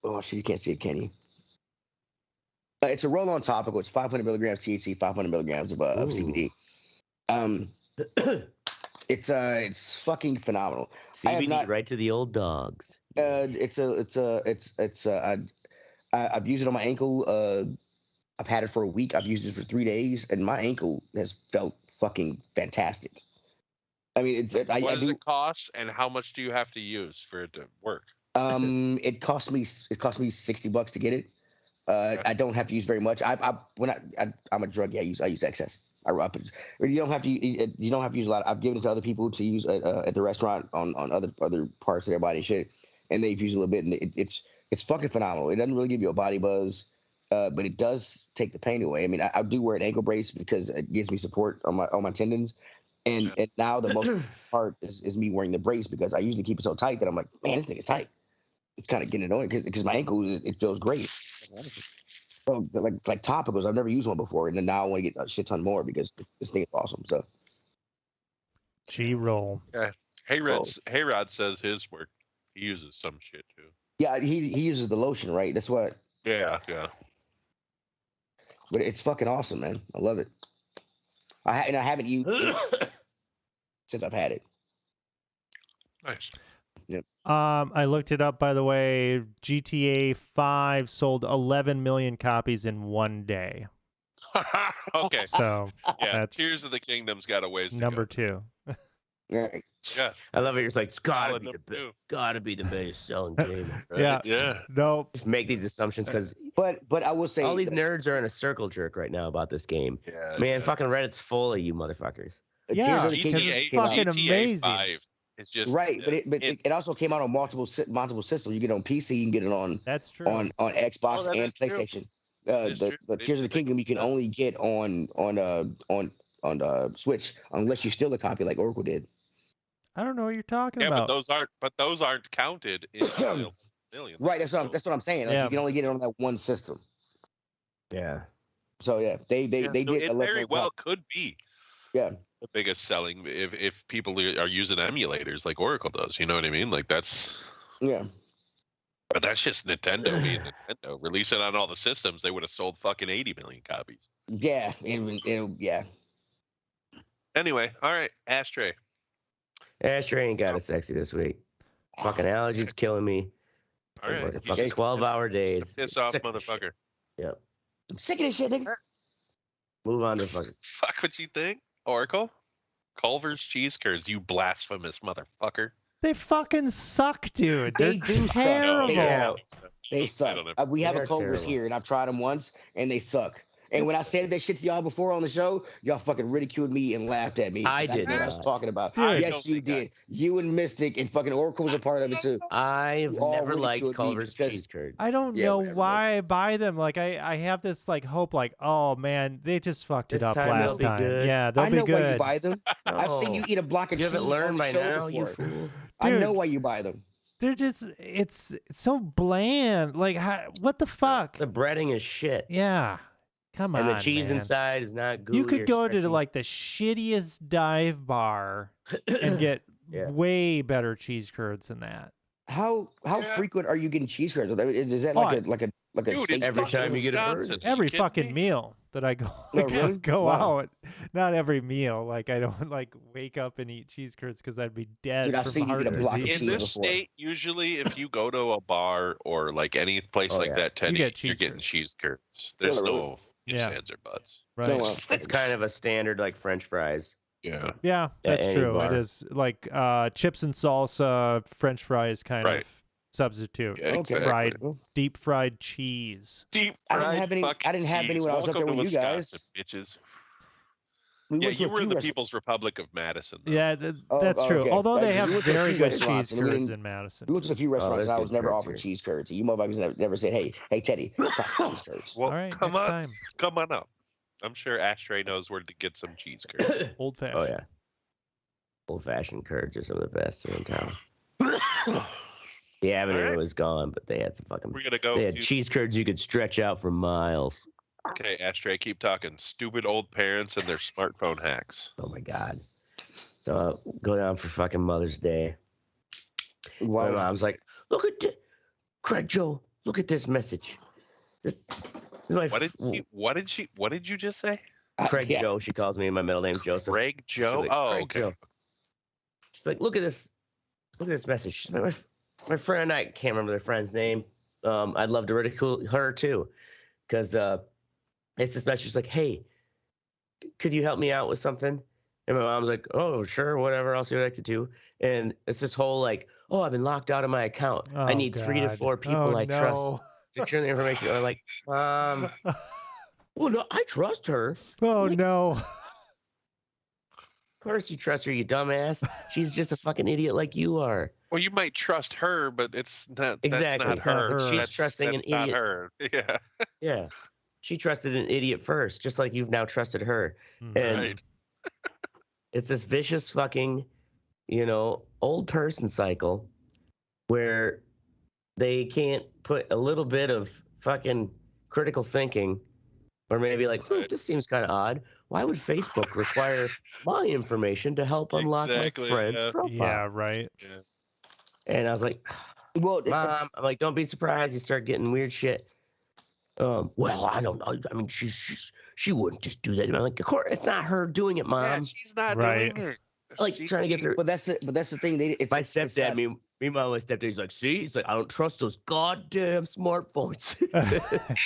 Oh shit, you can't see it, can you? It's a roll-on topical. It's 500 milligrams THC, 500 milligrams of CBD. It's fucking phenomenal. CBD right to the old dogs. I've used it on my ankle. I've had it for a week. I've used it for 3 days, and my ankle has felt fucking fantastic. I mean, What does it cost, and how much do you have to use for it to work? It cost me $60 to get it. I don't have to use very much. I'm a druggie. I use excess. You don't have to use a lot. I've given it to other people to use at the restaurant on other parts of their body and shit, and they've used a little bit, and it's fucking phenomenal. It doesn't really give you a body buzz, but it does take the pain away. I mean, I do wear an ankle brace because it gives me support on my tendons, and now the most part is me wearing the brace because I usually keep it so tight that I'm like, man, this thing is tight. It's kind of getting annoying because my ankle it feels great. So like topicals, I've never used one before, and then now I want to get a shit ton more because this thing is awesome. So G-Roll. Yeah. Hayrod says his work. He uses some shit too. yeah, he uses the lotion, right? That's what. Yeah. But it's fucking awesome, man. I love it. I haven't used it since I've had it. Nice. I looked it up, by the way. GTA 5 sold 11 million copies in 1 day. Okay. So Yeah. that's Tears of the Kingdom's got a ways to number go. 2. Right. Yeah. I love it. It's like it's gotta Solid be number 2. gotta be the best selling game. Right? Yeah. Yeah. Nope. Just make these assumptions because But I will say all these nerds are in a circle jerk right now about this game. Yeah. Man, fucking Reddit's full of you motherfuckers. Yeah, Tears of the because Kingdom it's came out- fucking GTA amazing. 5 is just right, but it also came out on multiple systems. You get it on PC, you can get it on That's true. on Xbox Oh, that and is true. PlayStation. It's the true. the It's Tears of the true. Kingdom you can only get on Switch unless you steal a copy like Oracle did. I don't know what you're talking Yeah, about. but those aren't counted in the millions. Right, So, that's what I'm saying. Like Yeah. you can only get it on that one system. Yeah. So yeah, they so did it a very level well top. could be Yeah. the biggest selling if people are using emulators like Oracle does. You know what I mean? Like that's. Yeah. But that's just Nintendo being Nintendo. Release it on all the systems, they would have sold fucking 80 million copies. Yeah. Yeah. Anyway, all right, Ashtray. Ashtray ain't got it sexy this week. Fucking allergies killing me. All I was right, working he's fucking just 12-hour a days. piss off Sick of this shit. motherfucker. Yep. I'm sick of this shit, nigga. Move on to fucking. Fuck what you think, Oracle. Culver's cheese curds, you blasphemous motherfucker. They fucking suck, dude. They They're do suck. terrible. Yeah. They suck. We have They a are Culver's terrible. here, and I've tried them once, and they suck. And when I said that shit to y'all before on the show, y'all fucking ridiculed me and laughed at me. I 'cause did know what I was not. talking about. Dude. Yes, you did. You and Mystic and fucking Oracle was a part of it too. I've You all never liked ridiculed me Culver's because- cheese curds. I don't Yeah, know whatever, why I buy them. Like I have this like hope, like, oh man, they just fucked This it up time last they'll be time. good. Yeah, they'll I be know good. why you buy them. I've seen you No. eat a block of You cheese haven't on learned the by show now, you before. fool. I know Dude. why you buy them. They're just it's so bland. Like what the fuck? The breading is shit. Yeah. Come on. And the cheese man. inside is not gooey You could or go to stretchy. like the shittiest dive bar and get Yeah. way better cheese curds than that. How Yeah. frequent are you getting cheese curds? Is that like a Dude, state it's Every fucking time you get a burger. Wisconsin. Are you Every kidding fucking me? meal that I go No, really? go Wow. out. Not every meal. Like I don't like wake up and eat cheese curds because I'd be dead Dude, I've from seen you heart eat a block of disease. In cheese this before. state, usually, if you go to a bar or like any place Oh, like yeah. that, Teddy, get you're cheese getting curds. cheese curds. There's Really? no ifs, Yeah. ands, or buts. Right. No, It's kind of a standard like French fries. Yeah. Yeah, that's any true. It bar. is like chips and salsa, French fries kind Right. of substitute. Yeah, Okay. Fried, Well, deep fried cheese. Deep I didn't fried have any- I fucking didn't have any cheese. when I was up there Welcome to with you Wisconsin, guys. bitches. we Yeah, went to you a were few the restaurants. People's Republic of Madison. Though. Yeah, that's oh, true. okay. Although Right, they 'cause have we went to a very few good restaurants cheese and we curds didn't- in Madison. We went to a few restaurants there's and I was good never curds offered here. cheese curds. You motherfuckers never said, hey, Teddy, try cheese curds. Well, All right, come next on, time. come on up. I'm sure Ashtray knows where to get some cheese curds. Old fashioned. Oh yeah. Old-fashioned curds are some of the best here in town. The Avenue Alright. was gone, but they had some fucking. We're gonna go. They had do- cheese curds you could stretch out for miles. Okay, Ashtray, keep talking. Stupid old parents and their smartphone hacks. Oh my god. So go down for fucking Mother's Day. Why My was mom's like, look at this, Craig Joe. Look at this message. This is my What did you just say? Craig yeah. Joe. She calls me. My middle name's Joseph. Greg Joe? She's like, Oh, Craig okay. Joe. She's like, look at this. Look at this message. She's like, my friend and I can't remember their friend's name. I'd love to ridicule her too, because it's this message. She's like, hey, could you help me out with something? And my mom's like, oh, sure, whatever. I'll see what I could do. And it's this whole like, oh, I've been locked out of my account. I Oh, need 3 to God. 4 people Oh, I trust no. to share the information. Or like, well, no, I trust her. Oh Like- no. Of course you trust her, you dumbass. She's just a fucking idiot like you are. Well, you might trust her, but it's not. Exactly. That's not her. She's That's- trusting an that's not idiot. her. Yeah. Yeah. She trusted an idiot first, just like you've now trusted her. Mhm. And Right. it's this vicious fucking, old person cycle where they can't put a little bit of fucking critical thinking or maybe like, Right. this seems kind of odd. Why would Facebook require my information to help unlock Exactly, my friend's yeah. profile? Yeah, right. Yeah. And I was like, Well, Mom, I'm like, don't be surprised. You start getting weird shit. Well, I don't know. I mean, she wouldn't just do that. I'm like, of course, it's not her doing it, Mom. Yeah, she's not Right. doing it. Like trying to get through. but that's the thing. My stepdad, meanwhile, my stepdad, he's like, see, he's like, I don't trust those goddamn smartphones.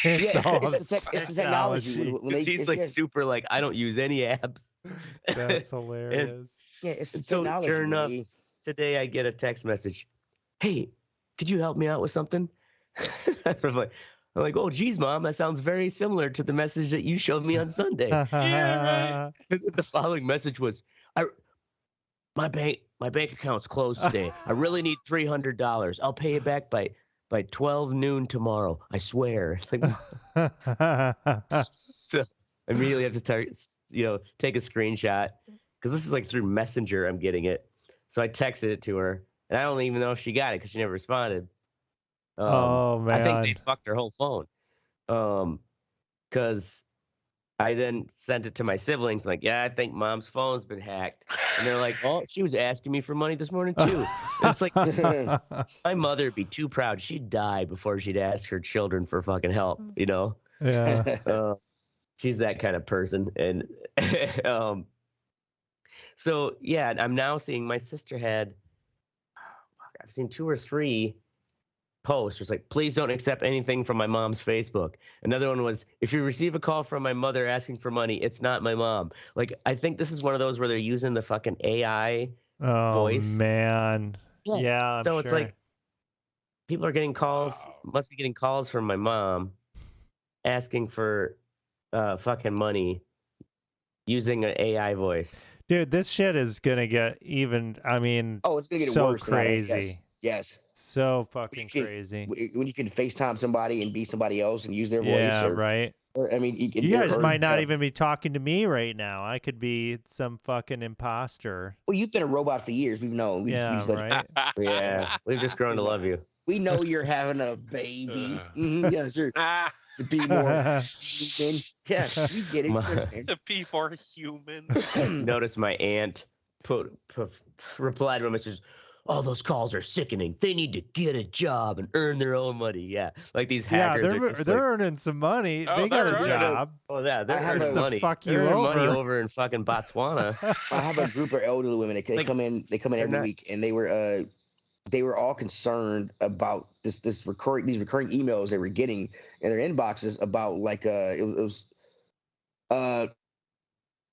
It's Yeah, all it's the technology. When they, he's it's, like yeah, super like, I don't use any apps. That's hilarious. yeah, it's the and so, technology. sure enough, man. Today I get a text message. Hey, could you help me out with something? I'm like, oh, geez, Mom, that sounds very similar to the message that you showed me on Sunday. The following message was, my bank account's closed today. I really need $300. I'll pay it back by by 12 noon tomorrow. I swear. It's like, so I immediately have to take a screenshot because this is like through Messenger. I'm getting it. So I texted it to her, and I don't even know if she got it because she never responded. Oh man! I think they fucked her whole phone. Because I then sent it to my siblings. Like, yeah, I think mom's phone's been hacked. And they're like, oh, she was asking me for money this morning too. And it's like, my mother would be too proud. She'd die before she'd ask her children for fucking help. You know? Yeah. She's that kind of person. And so yeah, I'm now seeing my sister had. I've seen 2 or 3 post was like, please don't accept anything from my mom's Facebook. Another one was, if you receive a call from my mother asking for money, it's not my mom. Like, I think this is one of those where they're using the fucking AI voice. Oh man. Yes. Yeah. So it's like people are getting calls, must be getting calls from my mom asking for fucking money using an AI voice. Dude, this shit is gonna get even. I mean, it's gonna get so worse. crazy. Yes. So fucking crazy. When you can FaceTime somebody and be somebody else and use their voice. Yeah, right. Or, I mean, you guys might not even be talking to me right now. I could be some fucking imposter. Well, you've been a robot for years. We've known. Right. Yeah, we've just grown to love you. We know you're having a baby. Yeah, sure. To be more human. Yeah, we get it. To be more human. Notice my aunt replied to a message. All those calls are sickening. They need to get a job and earn their own money. Yeah, like these hackers. They're earning some money. They got a job. Oh yeah, they're earning money. Fuck you they're over. money over in fucking Botswana. I have a group of elderly women. They come in every week, and they were all concerned about these recurring emails they were getting in their inboxes about like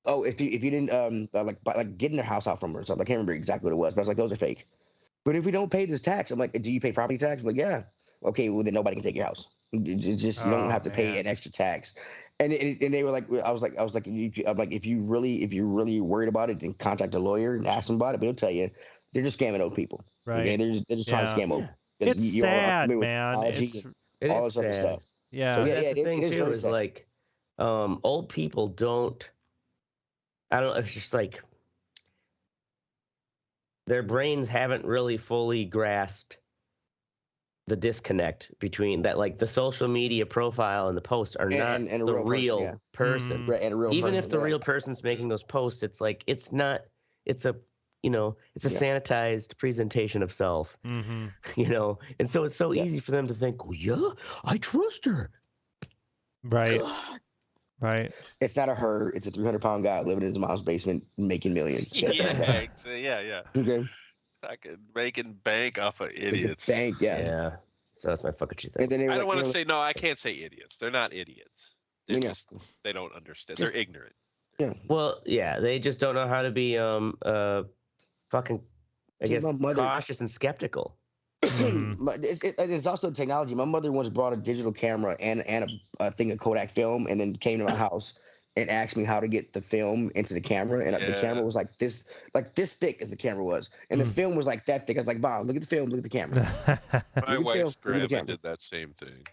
if you didn't like getting their house out from her or something. I can't remember exactly what it was, but I was like, those are fake. But if we don't pay this tax, I'm like, do you pay property tax? I'm like, yeah. Okay, well then nobody can take your house. You don't have to pay an extra tax. And they were like, I was like, if you really worried about it, then contact a lawyer and ask them about it. But he'll tell you, they're just scamming old people. Right. Okay? They're just trying to scam old. It's sad, man. It all this other stuff. Yeah. So, that's the thing too. Is like, old people don't. I don't know. It's just like their brains haven't really fully grasped the disconnect between that. Like the social media profile and the posts are not the real person. Right, and a real Even person, if the real person's making those posts, it's like it's not. It's a sanitized presentation of self. Mm-hmm. You know, and so it's so easy for them to think, well, yeah, I trust her. Right. Right. It's not a her. It's a 300-pound guy living in his mom's basement making millions. Yeah. Okay. Fucking making bank off of idiots. Bank, Yeah. So that's my fucking thing. I don't want to say no. I can't say idiots. They're not idiots. They don't understand. They're ignorant. Yeah. Well, yeah, they just don't know how to be fucking, I guess, cautious and skeptical. It's also technology. My mother once brought a digital camera and a thing of Kodak film, and then came to my house and asked me how to get the film into the camera. And the camera was like this thick as the camera was, and the film was like that thick. I was like, Mom, look at the film, look at the camera. My wife's grandma did that same thing.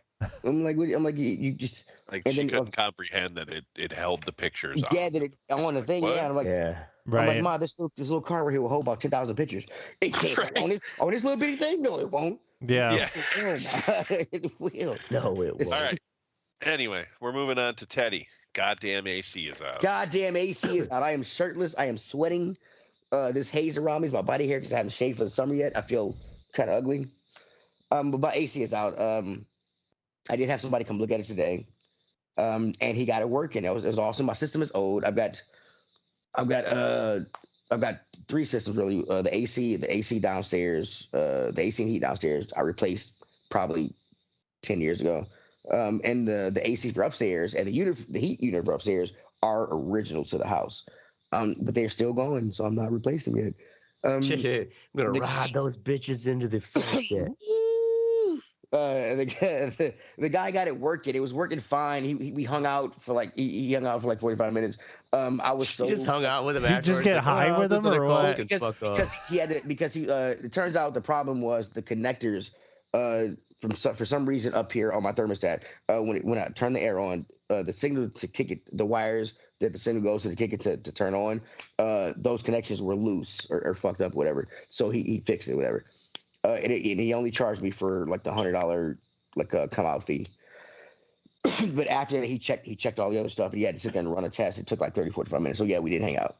I'm like, you just like, and she couldn't comprehend that it held the pictures. Yeah, that it on the thing. What? Yeah, I'm like, right. I'm like, Mom, this little car right here will hold about 10,000 pictures. It can't on this little bitty thing. No, it won't. Yeah. It will. No, it won't. All right. Anyway, we're moving on to Teddy. Goddamn AC is out. Goddamn AC is out. I am shirtless. I am sweating. This haze around me is my body hair because I haven't shaved for the summer yet. I feel kind of ugly. But my AC is out. I did have somebody come look at it today, and he got it working. It was awesome. My system is old. I've got 3 systems really. The AC downstairs, the AC and heat downstairs, I replaced probably 10 years ago. And the AC for upstairs and the heat unit for upstairs are original to the house. But they're still going, so I'm not replacing it. I'm gonna ride those bitches into the sunset. The guy got it working. It was working fine. We hung out for like he hung out for like 45 minutes. I was so you just hung out with him. You just get high with him or what? Because he had to, because he it turns out the problem was the connectors for some reason up here on my thermostat, when I turn the air on, the signal to kick it, the wires that the signal goes to kick it to turn on, those connections were loose or fucked up, whatever. So he fixed it, whatever. And he only charged me for like the $100 like come out fee. But after that, he checked all the other stuff. He had to sit there and run a test. It took like 30, 45 minutes. So yeah, we did hang out.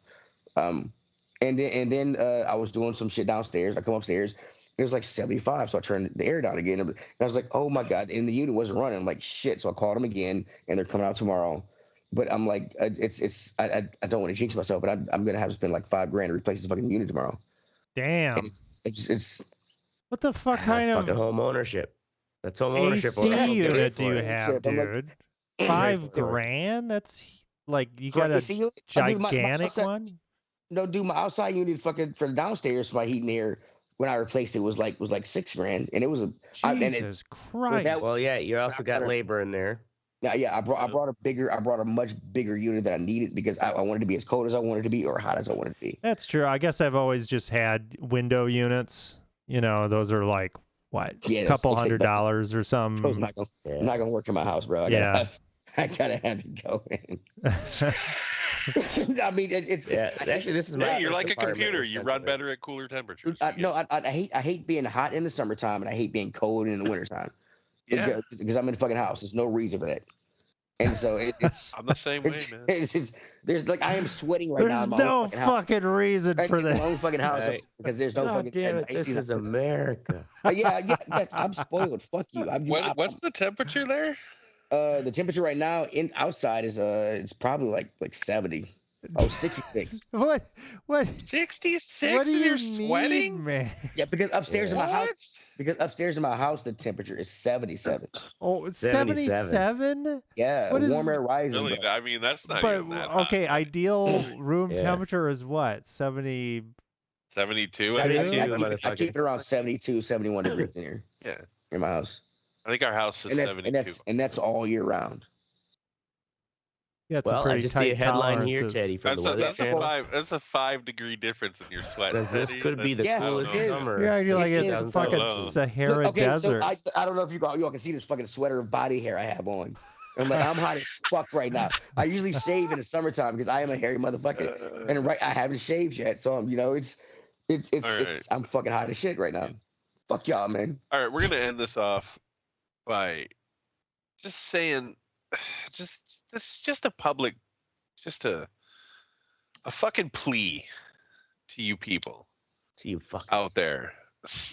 And then I was doing some shit downstairs. I come upstairs. It was like 75, so I turned the air down again. And I was like, oh my god! And the unit wasn't running. I'm like, shit. So I called them again, and they're coming out tomorrow. But I'm like, I don't want to jinx myself, but I'm gonna have to spend like $5,000 to replace this fucking unit tomorrow. Damn. And it's what the fuck kind That's of fucking home ownership. That's home ownership. AC Yeah, unit do you for it. have, I'm like, dude? $5,000? That's like you got For a AC unit? gigantic outside- one. No, dude, my outside unit fucking for the downstairs, my heating air when I replaced it was like $6,000, and it was a Jesus Christ. Well, yeah, you also got labor in there. yeah. I brought a much bigger unit than I needed because I wanted to be as cold as I wanted to be or hot as I wanted to be. That's true. I guess I've always just had window units. You know, those are like what, Yeah, a couple $100 or something. It's not gonna work in my house, bro. I gotta have it going. I mean, it's Actually, this is my. You're like a computer. You run better at cooler temperatures. I hate being hot in the summertime, and I hate being cold in the wintertime. Yeah. Because I'm in the fucking house. There's no reason for that. And so it's. I'm the same way, man. There's like I am sweating right now. There's in my no own fucking fucking reason for in my that. own fucking house because there's no God fucking. damn it! This is America. Yeah. I'm spoiled. Fuck you. What's the temperature there? The temperature right now outside is it's probably like 70. Oh, 66. What? 66? What do you You're mean, sweating? man? Yeah, because upstairs in my house. Because upstairs in my house, the temperature is 77. Oh, 77? Yeah, What is- warm air rising. Really? Bro. I mean, that's not But even that hot. okay, ideal room Yeah. temperature is what? 70. 72. I, I I, think. keep, I, keep, motherfucker. I keep it around 72, 71 degrees in here Yeah. in my house. I think our house is 72. And that's all year round. Yeah, it's Well, a pretty I just tight see a headline here, tolerances. Teddy, from That's the a, Weather that's, a Channel. that's a 5-degree difference in your sweat. Says this Teddy. could be the Yeah, coolest it is. summer. Yeah, you're like It it's is. fucking Alone. Sahara Okay, desert. so I don't know if you all can see this fucking sweater of body hair I have on. I'm like, I'm hot as fuck right now. I usually shave in the summertime because I am a hairy motherfucker, and I haven't shaved yet, so I'm fucking hot as shit right now. Fuck y'all, man. All right, we're gonna end this off by just saying, just a public, just a fucking plea to you people To you fuckers. out there.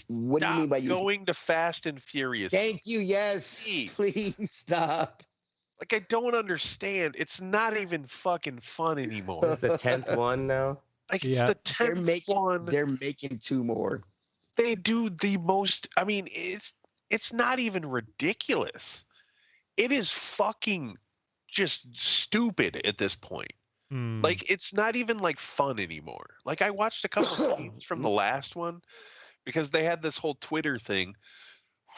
What do you mean by you? going to Fast and Furious? Thank you. Yes. Please. Please stop. Like, I don't understand. It's not even fucking fun anymore. It's the 10th one now. Like, Yeah. it's the 10th one. They're making 2 more. They do the most. I mean, it's not even ridiculous. It is fucking just stupid at this point. Hmm. Like, it's not even like fun anymore. Like, I watched a couple scenes from the last one because they had this whole Twitter thing.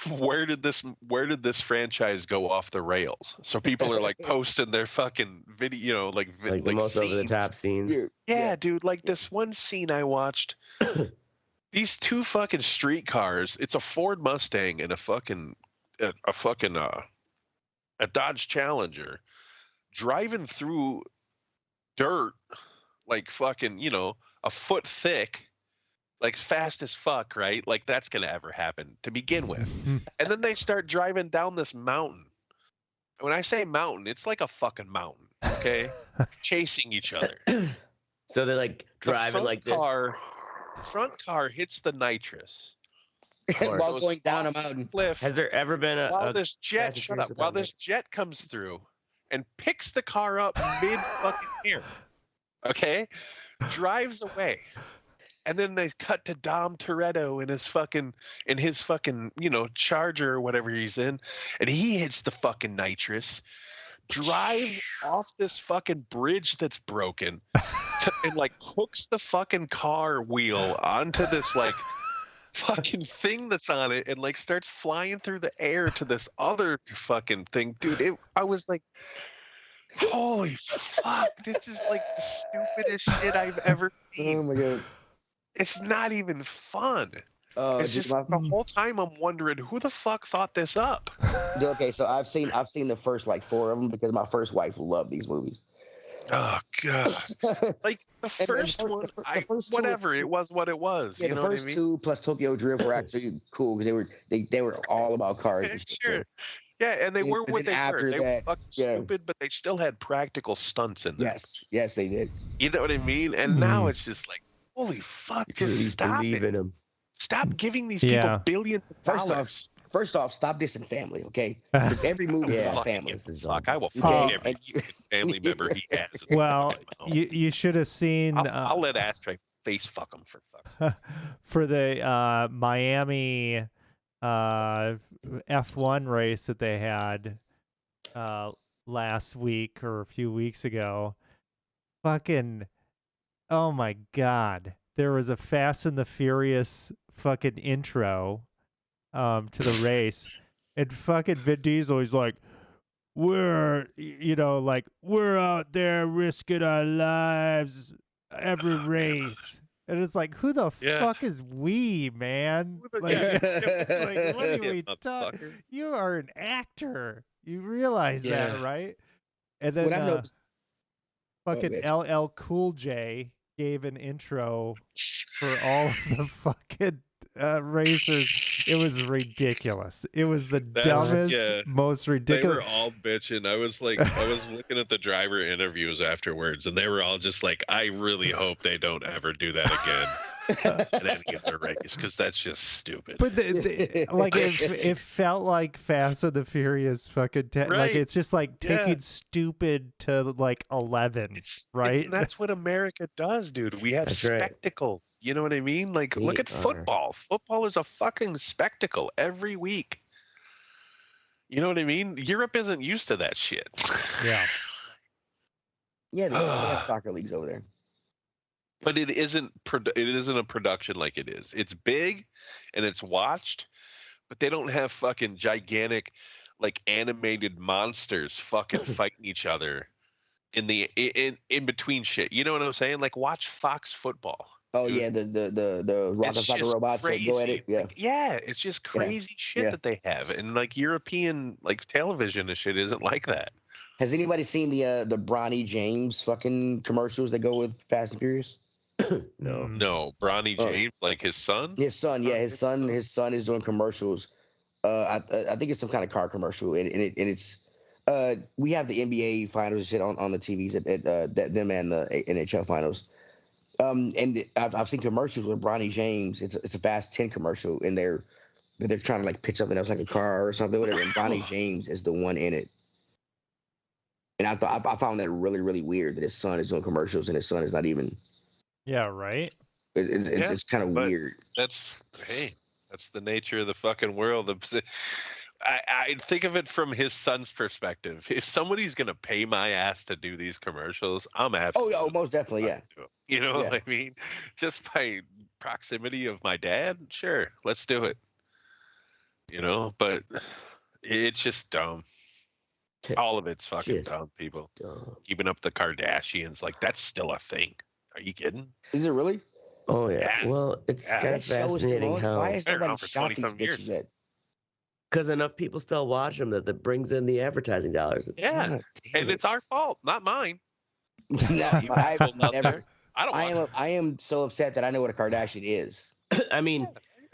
Where did this franchise go off the rails? So people are like posting their fucking video, like The most over the top scenes. Yeah, dude, like this one scene I watched. These 2 fucking streetcars. It's a Ford Mustang and a Dodge Challenger driving through dirt like fucking, a foot thick, like fast as fuck, right? Like that's gonna ever happen to begin with. And then they start driving down this mountain. When I say mountain, it's like a fucking mountain, okay? Chasing each other. So they're like driving like this. Front car hits the nitrous While goes going down a off the mountain. cliff. Has there ever been While a this jet, Fast and shut Furious up, while without this jet comes through and picks the car up mid fucking air, okay, drives away, and then they cut to Dom Toretto in his fucking Charger or whatever he's in, and he hits the fucking nitrous, drives off this fucking bridge that's broken, and like hooks the fucking car wheel onto this like fucking thing that's on it and like starts flying through the air to this other fucking thing. Dude, I was like, holy fuck, this is like the stupidest shit I've ever seen. Oh my god. It's not even fun. It's just the whole time I'm wondering who the fuck thought this up. Okay, so I've seen the first like 4 of them because my first wife loved these movies. Oh god! Like the first one, whatever it was, what it was. Yeah, you know the first what I mean? 2 plus Tokyo Drift were actually cool because they were all about cars. Okay, and shit, sure. so. Yeah, and they were And what then they were. after They were that, fucking stupid, but they still had practical stunts in them. Yes, they did. You know what I mean? And now it's just like, holy fuck, just stop believe it. in him. Stop giving these people billions of dollars. First off, stop dissing family, okay? Because every movie is about family. Fuck, I will fuck every family member he has. Well, you should have seen. I'll let Ashtray face fuck him for fuck's sake. For the Miami F1 race that they had last week or a few weeks ago. Fucking, oh my god. There was a Fast and the Furious fucking intro to the race. And fucking Vin Diesel is like, we're out there risking our lives every race. And it's like, who the fuck is we, man? Like, like what are we talking? You are an actor. You realize that, right? And then fucking LL Cool J gave an intro for all of the fucking racers. It was ridiculous. It was the dumbest, most ridiculous. They were all bitching. I was looking at the driver interviews afterwards, and they were all just like, I really hope they don't ever do that again. In any other race, because that's just stupid. But like it felt like Fast and the Furious fucking like it's just like taking stupid to like 11, right? That's what America does, dude. We have spectacles. Right. You know what I mean? Like, look at football. Football is a fucking spectacle every week. You know what I mean? Europe isn't used to that shit. Yeah. Yeah, they have soccer leagues over there. But it isn't a production like it is. It's big and it's watched, but they don't have fucking gigantic like animated monsters fucking fighting each other in between shit. You know what I'm saying? Like watch Fox Football. Oh dude. Yeah, the rocket soccer robots that go at it. Yeah. Like, yeah, it's just crazy shit that they have. And like European like television and shit isn't like that. Has anybody seen the Bronny James fucking commercials that go with Fast and Furious? No, Bronny James, like his son. His son is doing commercials. I think it's some kind of car commercial, and it's we have the NBA finals and shit on the TVs at them and the NHL finals. And I've seen commercials with Bronny James. It's a Fast 10 commercial, and they're trying to like pitch something else like a car or something, whatever. And Bronny James is the one in it. And I found that really, really weird that his son is doing commercials and his son is not even. Yeah, right. It's kind of weird. That's the nature of the fucking world. I think of it from his son's perspective. If somebody's gonna pay my ass to do these commercials, I'm absolutely. Oh, most definitely, yeah. You know what I mean? Just by proximity of my dad, sure, let's do it. You know, but it's just dumb. All of it's fucking dumb, people. Keeping up the Kardashians, like that's still a thing. Are you kidding? Is it really? Oh yeah. Well, it's kind of fascinating how. Why is nobody shot these bitches yet? Because enough people still watch them that brings in the advertising dollars. And it's our fault, not mine. I am so upset that I know what a Kardashian is. I mean,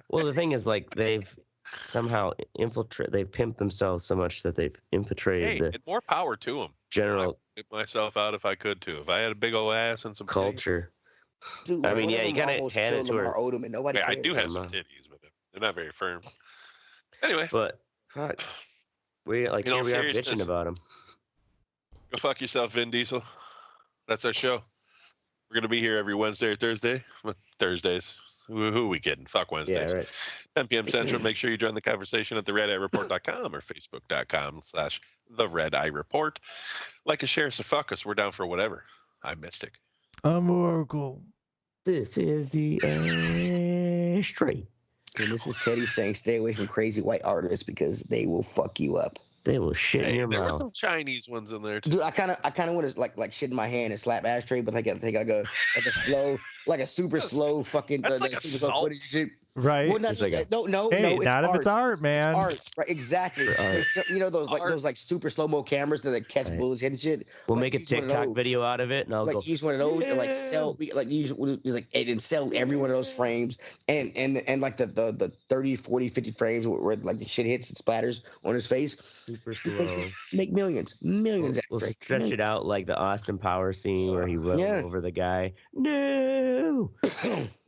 well, the thing is, like, they've somehow they've pimped themselves so much that they've infiltrated the more power to them. General, I'd get myself out if I could too. If I had a big old ass and some culture. Dude, I mean, yeah, you gotta hand it to her. I do have some titties, but they're not very firm. Anyway, but fuck, here we are bitching about him. Go fuck yourself, Vin Diesel. That's our show. We're gonna be here every Wednesday or Thursday. Thursdays. Who are we kidding? Fuck Wednesdays. Yeah, right. 10 p.m. Central. Make sure you join the conversation at theredeyereport.com or facebook.com/theredeyereport. Like and share, so fuck us. We're down for whatever. I'm Mystic. I'm Oracle. This is the Ashtray. And this is Teddy saying stay away from crazy white artists because they will fuck you up. They will shit in your mouth. There were some Chinese ones in there too. Dude, I kind of want to like shit in my hand and slap Ashtray, but take like a slow like a super slow fucking That's like super slow assault. footage shit. Right. Well, not, It's like a- no, Hey, it's not if art. it's art, man. It's art, right? Exactly. For art. You know those Art. like super slow mo cameras that catch Right. bullets hitting shit. We'll Like, make a use one of TikTok those. video out of it, and I'll Like go. use one of those and like sell like use like and sell every one of those frames and like the 30, 40, 50 frames where like the shit hits and splatters on his face. Super slow. Make millions. We'll Ashtray. stretch it out like the Austin Powers scene where he runs Yeah. over the guy. No.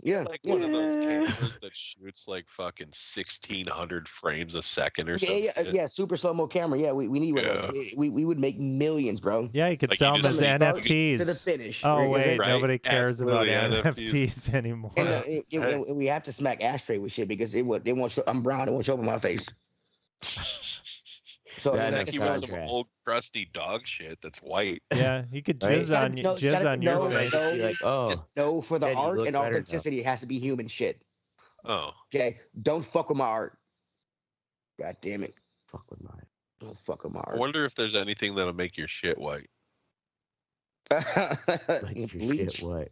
Yeah. Like Yeah. one of those cameras that shoots like fucking 1,600 frames a second or something. Yeah, super slow mo camera. Yeah, we need one of those. We would make millions, bro. Yeah, you could Like, sell you them just as see- NFTs. To the finish. Oh wait, Right, nobody cares about absolutely, NFTs anymore. And we have to smack Ashtray with shit because it won't show. I'm brown. It won't show up on my face. So That that's makes You why- want some contrast. old crusty dog shit that's white. Yeah, you could Right? jizz on No, jizz on your no, face. no. Be like, oh, No, for the Ted, you art look and better now. authenticity, it has to be human shit. Oh, Okay, don't fuck with my art. God damn it, fuck with mine. don't fuck with my I art. wonder if there's anything that'll make your shit white. Like your Bleach. shit, what?